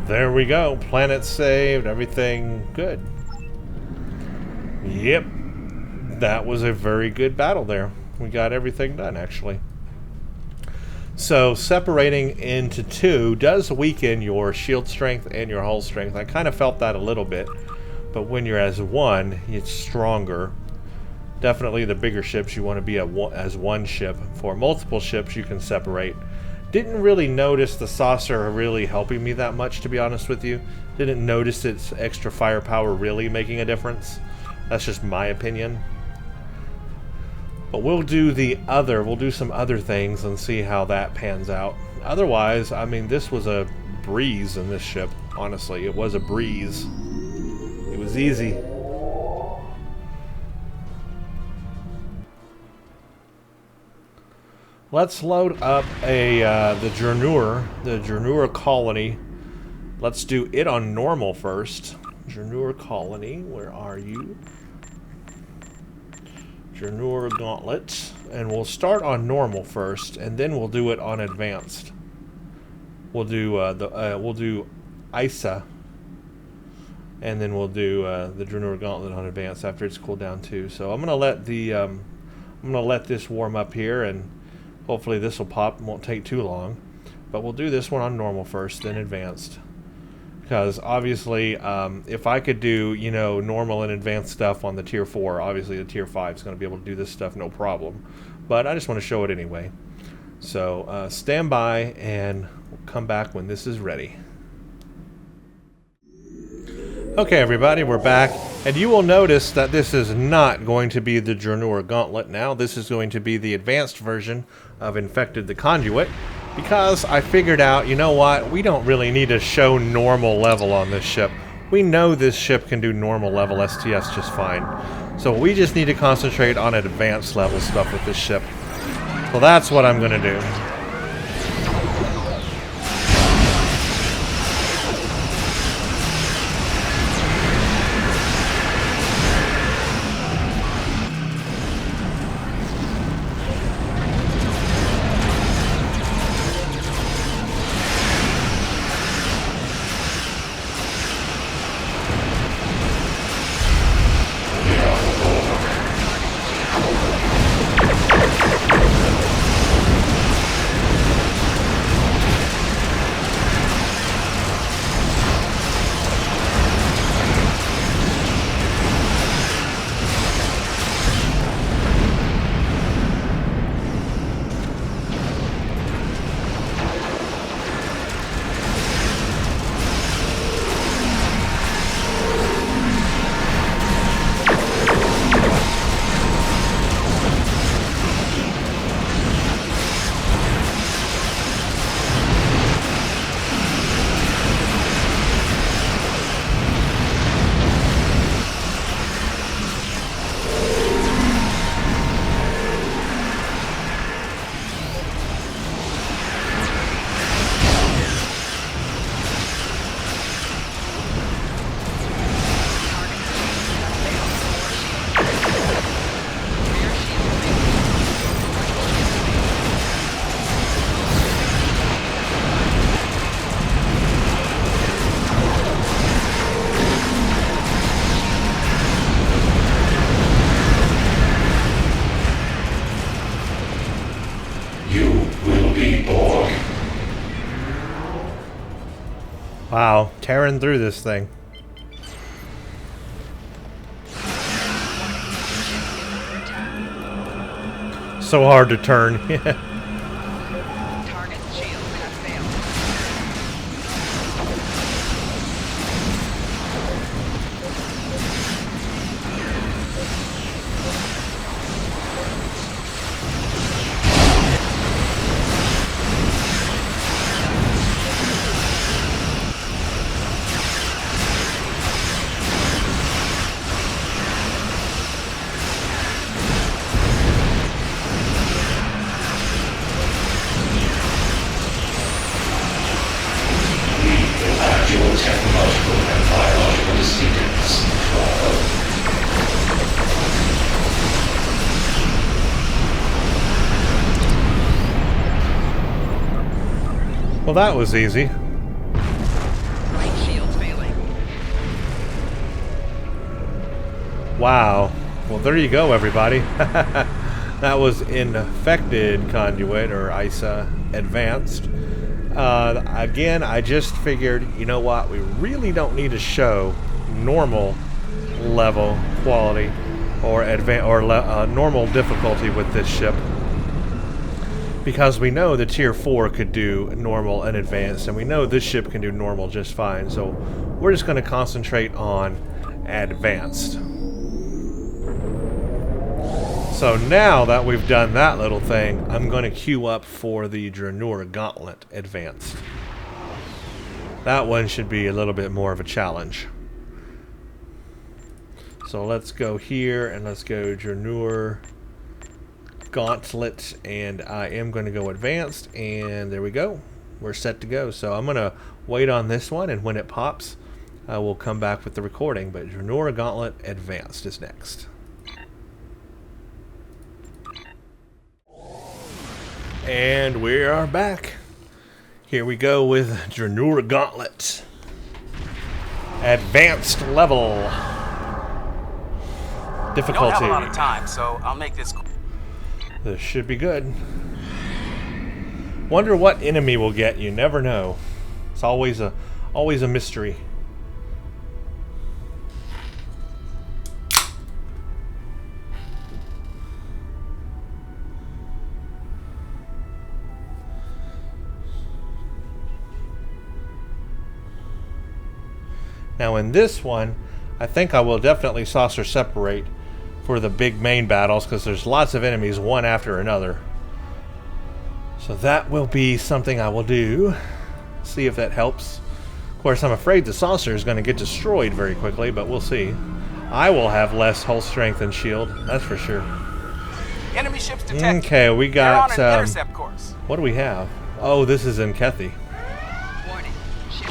there we go. Planet saved. Everything good. Yep. That was a very good battle there. We got everything done, actually. So, separating into two does weaken your shield strength and your hull strength. I kind of felt that a little bit. But when you're as one, it's stronger. Definitely the bigger ships, you want to be as one ship. For multiple ships, you can separate. Didn't really notice the saucer really helping me that much, to be honest with you. Didn't notice its extra firepower really making a difference. That's just my opinion. But we'll do some other things and see how that pans out. Otherwise, I mean, this was a breeze in this ship. Honestly, it was a breeze. It was easy. Let's load up the Jernur colony. Let's do it on normal first. Jernur colony, where are you? Jernur gauntlet, and we'll start on normal first, and then we'll do it on advanced. We'll do ISA, and then we'll do the Jernur gauntlet on advanced after it's cooled down too. So I'm gonna let this warm up here, and hopefully this will pop. It won't take too long, but we'll do this one on normal first, then advanced. Because obviously, if I could do, you know, normal and advanced stuff on the tier 4, obviously the tier 5 is going to be able to do this stuff no problem. But I just want to show it anyway. So stand by, and we'll come back when this is ready. Okay, everybody, we're back, and you will notice that this is not going to be the Jernur gauntlet now. This is going to be the advanced version of Infected the Conduit. Because I figured out, you know what, we don't really need to show normal level on this ship. We know this ship can do normal level STS just fine. So we just need to concentrate on advanced level stuff with this ship. So that's what I'm going to do. Wow, tearing through this thing. So hard to turn. Well, that was easy. Wow. Well, there you go, everybody. That was infected conduit, or ISA advanced. Again, I just figured, you know what, we really don't need to show normal level quality or normal difficulty with this ship, because we know the tier 4 could do normal and advanced, and we know this ship can do normal just fine, so we're just going to concentrate on advanced. So now that we've done that little thing, I'm going to queue up for the Draenor Gauntlet Advanced. That one should be a little bit more of a challenge. So let's go here and let's go Draenor Gauntlet, and I am going to go Advanced, and there we go. We're set to go. So I'm going to wait on this one, and when it pops, I will come back with the recording, but Draenor Gauntlet Advanced is next. And we are back. Here we go with Draenor Gauntlet. Advanced level. Difficulty. I don't have a lot of time, so I'll make this. This should be good. Wonder what enemy we'll get. You never know. It's always a mystery. Now in this one, I think I will definitely saucer separate for the big main battles, because there's lots of enemies one after another. So that will be something I will do. See if that helps. Of course, I'm afraid the saucer is going to get destroyed very quickly, but we'll see. I will have less hull strength and shield, that's for sure. Enemy ships detected. Okay, we got They're on an intercept course. what do we have? Oh, this is Tzenkethi. Warning. Ship.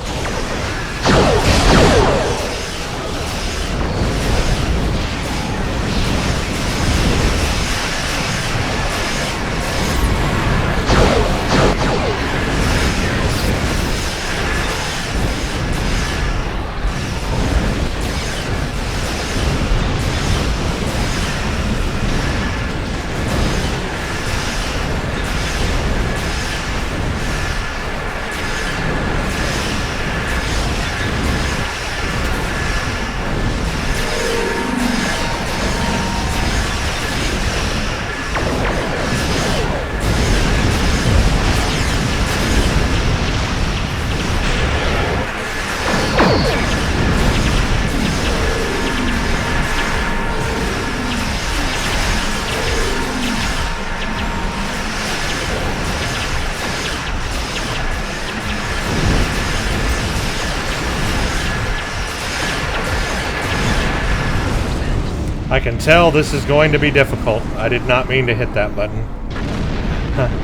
I can tell this is going to be difficult. I did not mean to hit that button.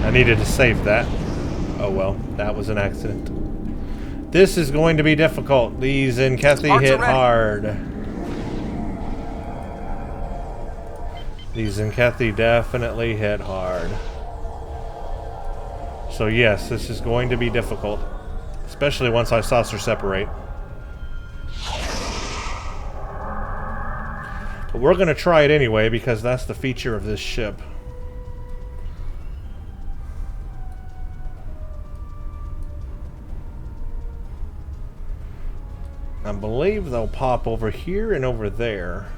I needed to save that. Oh well, that was an accident. This is going to be difficult. These Tzenkethi hit hard. These Tzenkethi definitely hit hard. So yes, this is going to be difficult. Especially once I saucer separate. But we're going to try it anyway, because that's the feature of this ship. I believe they'll pop over here and over there.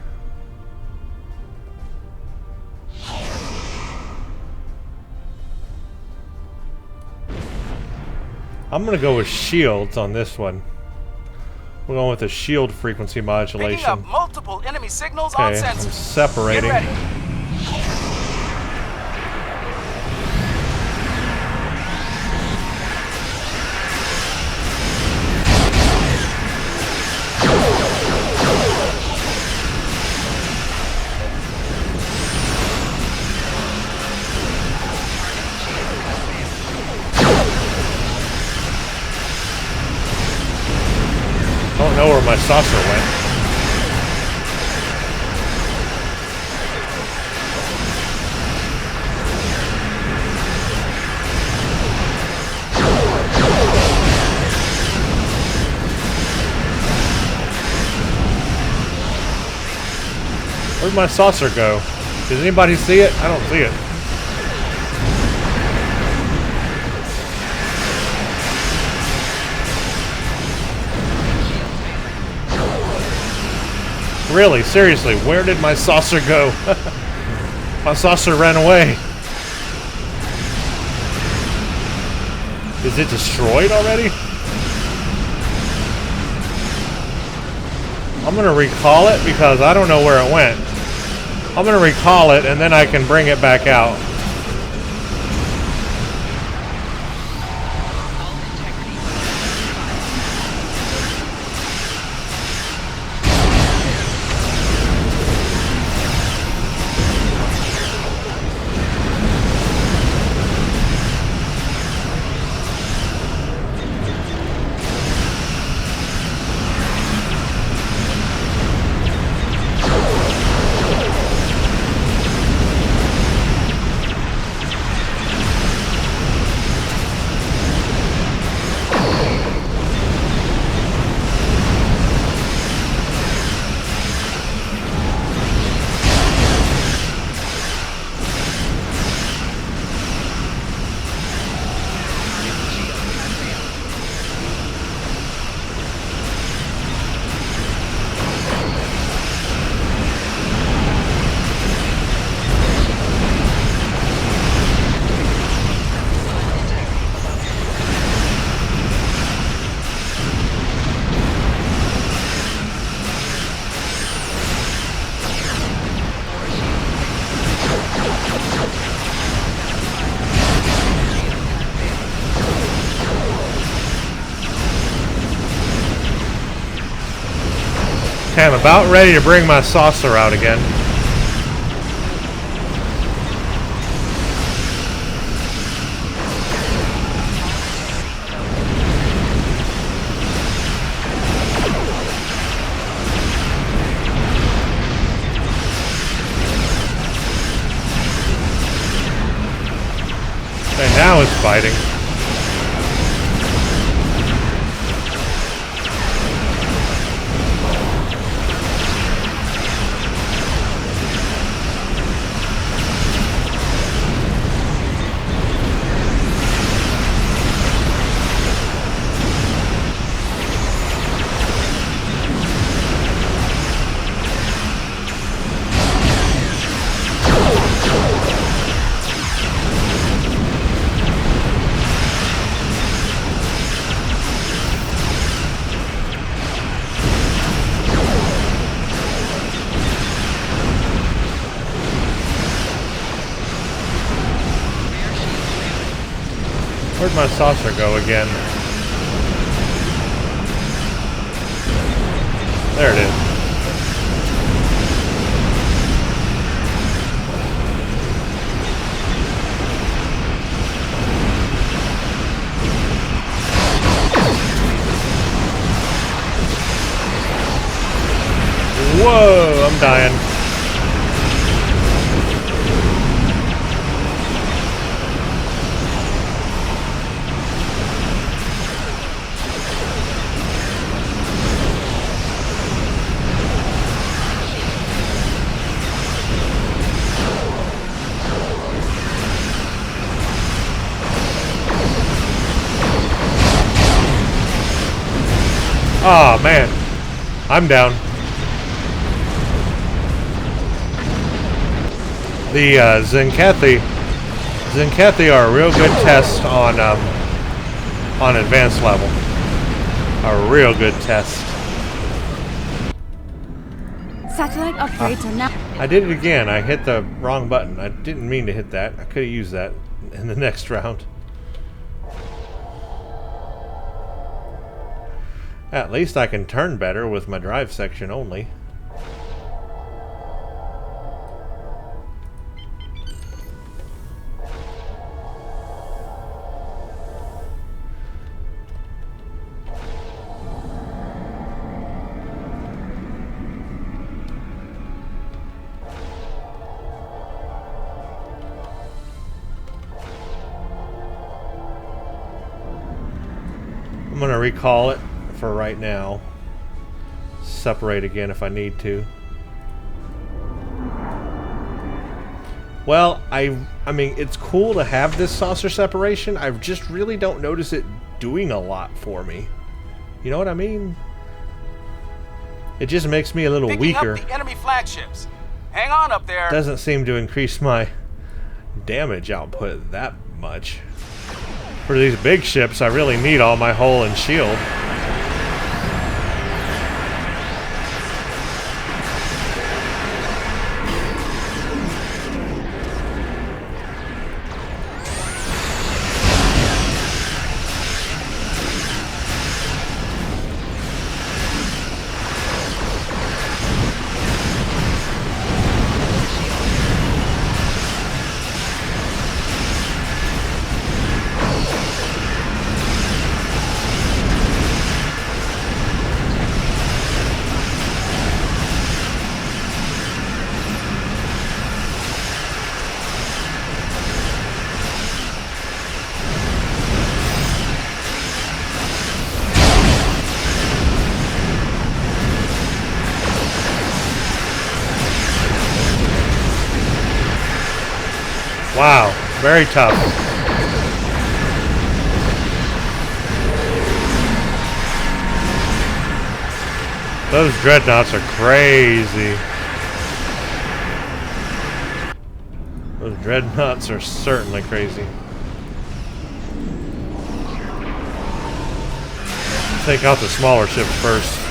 I'm going to go with shields on this one. We're going with the shield frequency modulation. Picking up multiple enemy signals Okay, on sensors. I'm separating. Get ready. I don't know where my saucer went. Where'd my saucer go? Does anybody see it? I don't see it. Really? Seriously? Where did my saucer go? My saucer ran away. Is it destroyed already? I'm going to recall it because I don't know where it went. I'm going to recall it and then I can bring it back out. Okay, I'm about ready to bring my saucer out again. And now it's fighting. Where'd my saucer go again? There it is. Whoa, I'm dying. Oh man, I'm down. The Tzenkethi are a real good test on advanced level. A real good test. Satellite upgrades are now. I did it again. I hit the wrong button. I didn't mean to hit that. I could have used that in the next round. At least I can turn better with my drive section only. I'm going to recall it for right now. Separate again if I need to. Well, I mean, it's cool to have this saucer separation. I just really don't notice it doing a lot for me. You know what I mean? It just makes me a little Picking weaker. up the enemy flagships. Hang on up there. Doesn't seem to increase my damage output that much. For these big ships, I really need all my hull and shield. Wow, very tough. Those dreadnoughts are crazy. Those dreadnoughts are certainly crazy. Take out the smaller ships first.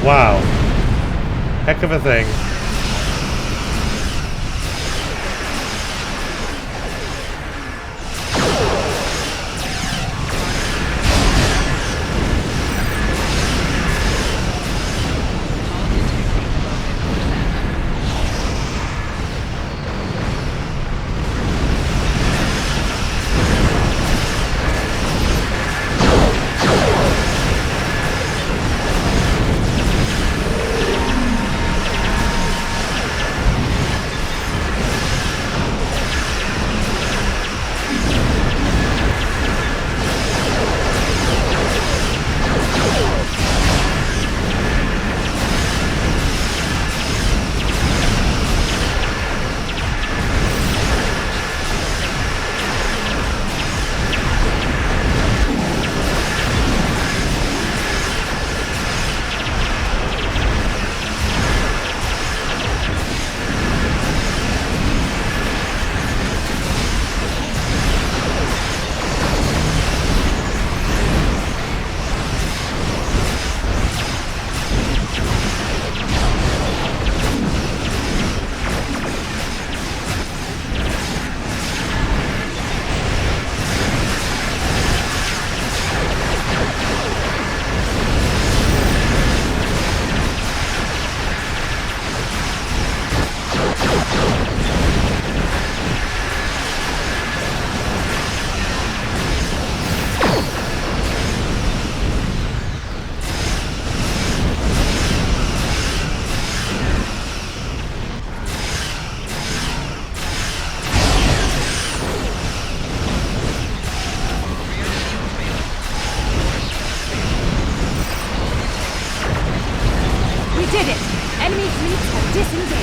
Wow. Heck of a thing. Disengage.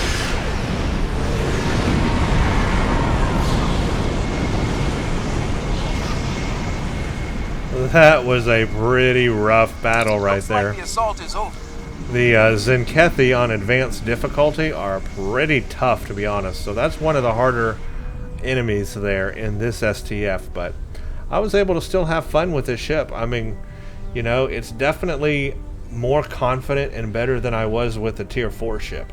That was a pretty rough battle right Looks there. like the assault is over. The Tzenkethi on advanced difficulty are pretty tough, to be honest. So that's one of the harder enemies there in this STF. But I was able to still have fun with this ship. I mean, you know, it's definitely more confident and better than I was with the Tier 4 ship.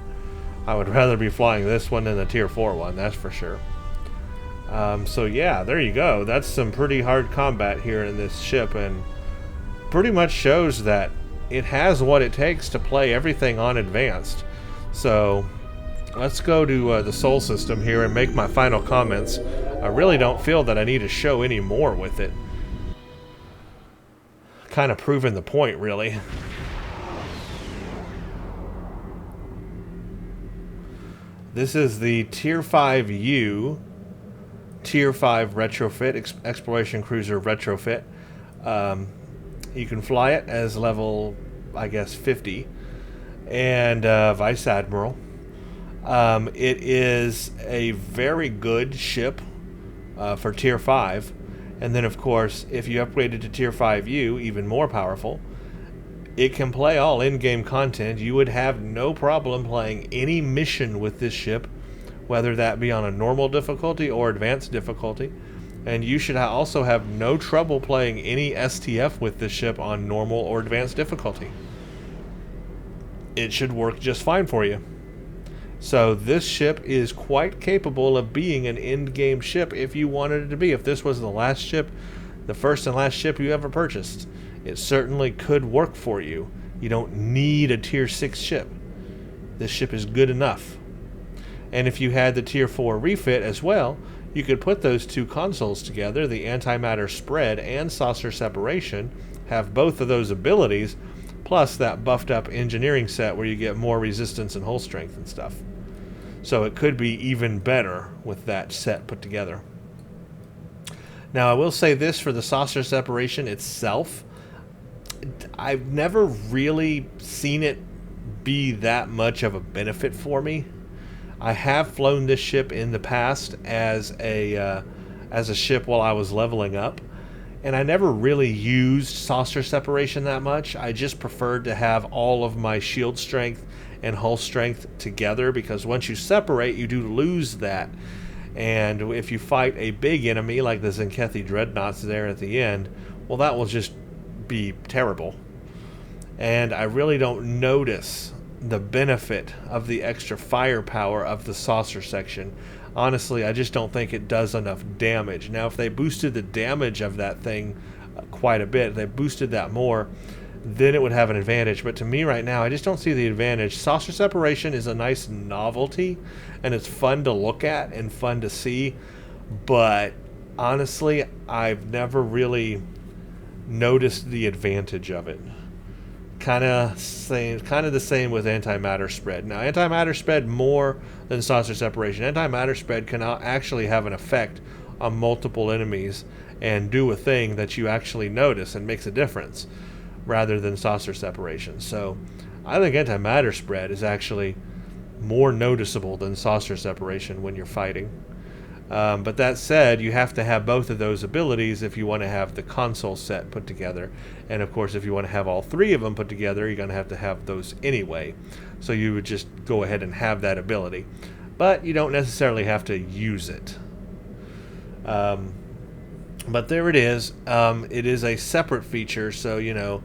I would rather be flying this one than the Tier 4 one, that's for sure. So yeah, there you go. That's some pretty hard combat here in this ship, and pretty much shows that it has what it takes to play everything on advanced. So let's go to the Sol system here and make my final comments. I really don't feel that I need to show any more with it. Kind of proving the point, really. This is the Tier 5-U, Tier 5 Retrofit, Exploration Cruiser Retrofit. You can fly it as level, I guess, 50, and Vice Admiral. It is a very good ship for Tier 5, and then, of course, if you upgraded to Tier 5-U, even more powerful, it can play all in-game content. You would have no problem playing any mission with this ship, whether that be on a normal difficulty or advanced difficulty. And you should also have no trouble playing any STF with this ship on normal or advanced difficulty. It should work just fine for you. So this ship is quite capable of being an end-game ship if you wanted it to be. If this was the last ship, the first and last ship you ever purchased, it certainly could work for you. You don't need a Tier 6 ship. This ship is good enough. And if you had the Tier 4 refit as well, you could put those two consoles together, the antimatter spread and saucer separation, have both of those abilities, plus that buffed up engineering set where you get more resistance and hull strength and stuff. So it could be even better with that set put together. Now I will say this for the saucer separation itself, I've never really seen it be that much of a benefit for me. I have flown this ship in the past as a ship while I was leveling up, and I never really used saucer separation that much. I just preferred to have all of my shield strength and hull strength together, because once you separate, you do lose that. And if you fight a big enemy like the Tzenkethi dreadnoughts there at the end, well, that will just be terrible. And I really don't notice the benefit of the extra firepower of the saucer section. Honestly, I just don't think it does enough damage. Now, if they boosted the damage of that thing quite a bit, they boosted that more, then it would have an advantage. But to me right now, I just don't see the advantage. Saucer separation is a nice novelty, and it's fun to look at and fun to see, but honestly, I've never really noticed the advantage of it. Kind of the same with antimatter spread. Now, antimatter spread more than saucer separation. Antimatter spread can actually have an effect on multiple enemies and do a thing that you actually notice and makes a difference, rather than saucer separation. So I think antimatter spread is actually more noticeable than saucer separation when you're fighting. But that said, you have to have both of those abilities if you want to have the console set put together. And of course, if you want to have all three of them put together, you're going to have those anyway. So you would just go ahead and have that ability. But you don't necessarily have to use it. But there it is. It is a separate feature, so, you know,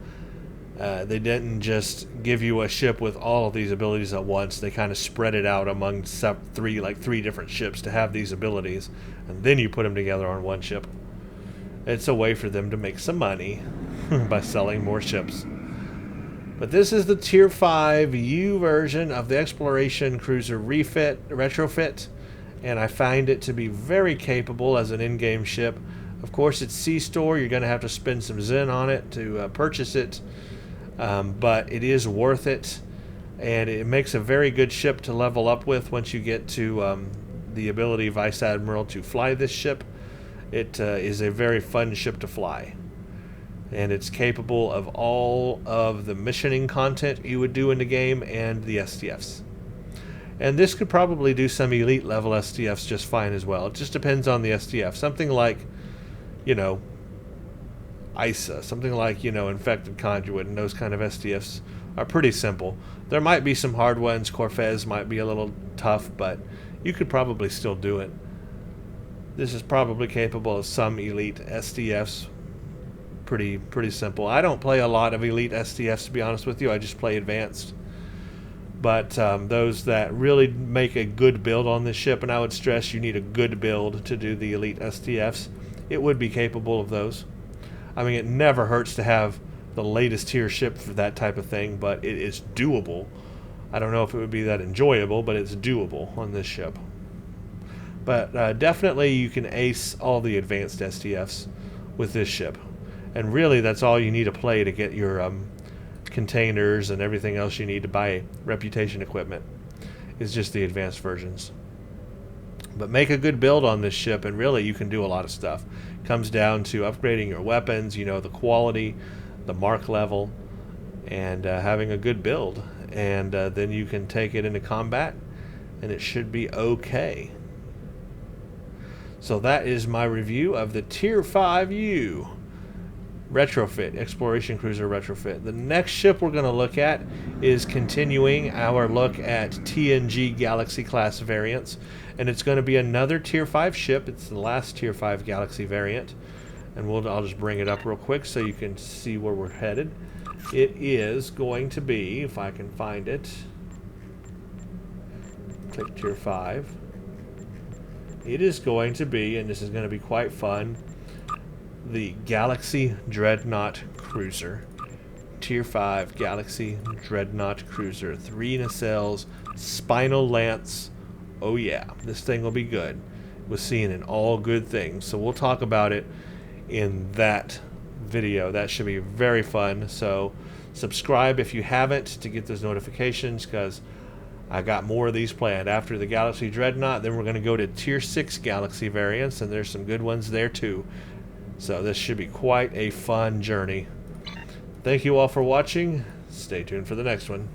they didn't just give you a ship with all of these abilities at once. They kind of spread it out among three different ships to have these abilities, and then you put them together on one ship. It's a way for them to make some money by selling more ships. But this is the Tier 5-U version of the Exploration Cruiser Retrofit, and I find it to be very capable as an in-game ship. Of course, it's C-Store. You're going to have to spend some Zen on it to purchase it. But it is worth it, and it makes a very good ship to level up with once you get to the ability Vice Admiral to fly this ship. It is a very fun ship to fly, and it's capable of all of the missioning content you would do in the game and the STFs. And this could probably do some elite level SDFs just fine as well. It just depends on the SDF. Something like, you know, ISA, something like, you know, infected conduit, and those kind of SDFs are pretty simple. There might be some hard ones. Corfez might be a little tough, but you could probably still do it. This is probably capable of some elite SDFs. Pretty simple. I don't play a lot of elite SDFs, to be honest with you. I just play advanced. But those that really make a good build on this ship, and I would stress you need a good build to do the elite SDFs, it would be capable of those. I mean, it never hurts to have the latest tier ship for that type of thing, but it is doable. I don't know if it would be that enjoyable, but it's doable on this ship. But definitely you can ace all the advanced SDFs with this ship. And really that's all you need to play to get your containers and everything else you need to buy reputation equipment. Is just the advanced versions. But make a good build on this ship and really you can do a lot of stuff. Comes down to upgrading your weapons, you know, the quality, the mark level, and having a good build. And then you can take it into combat and it should be okay. So that is my review of the Tier 5-U Retrofit, Exploration Cruiser Retrofit. The next ship we're going to look at is continuing our look at TNG Galaxy class variants. And it's going to be another Tier 5 ship. It's the last Tier 5 Galaxy variant. And I'll just bring it up real quick so you can see where we're headed. It is going to be, if I can find it, click Tier 5. It is going to be, and this is going to be quite fun, the Galaxy Dreadnought Cruiser. Tier 5 Galaxy Dreadnought Cruiser. 3 nacelles, spinal lance. Oh yeah, this thing will be good. Was seen in all good things. So we'll talk about it in that video. That should be very fun. So subscribe if you haven't to get those notifications, because I got more of these planned. After the Galaxy Dreadnought, then we're going to go to Tier 6 Galaxy variants, and there's some good ones there too. So this should be quite a fun journey. Thank you all for watching. Stay tuned for the next one.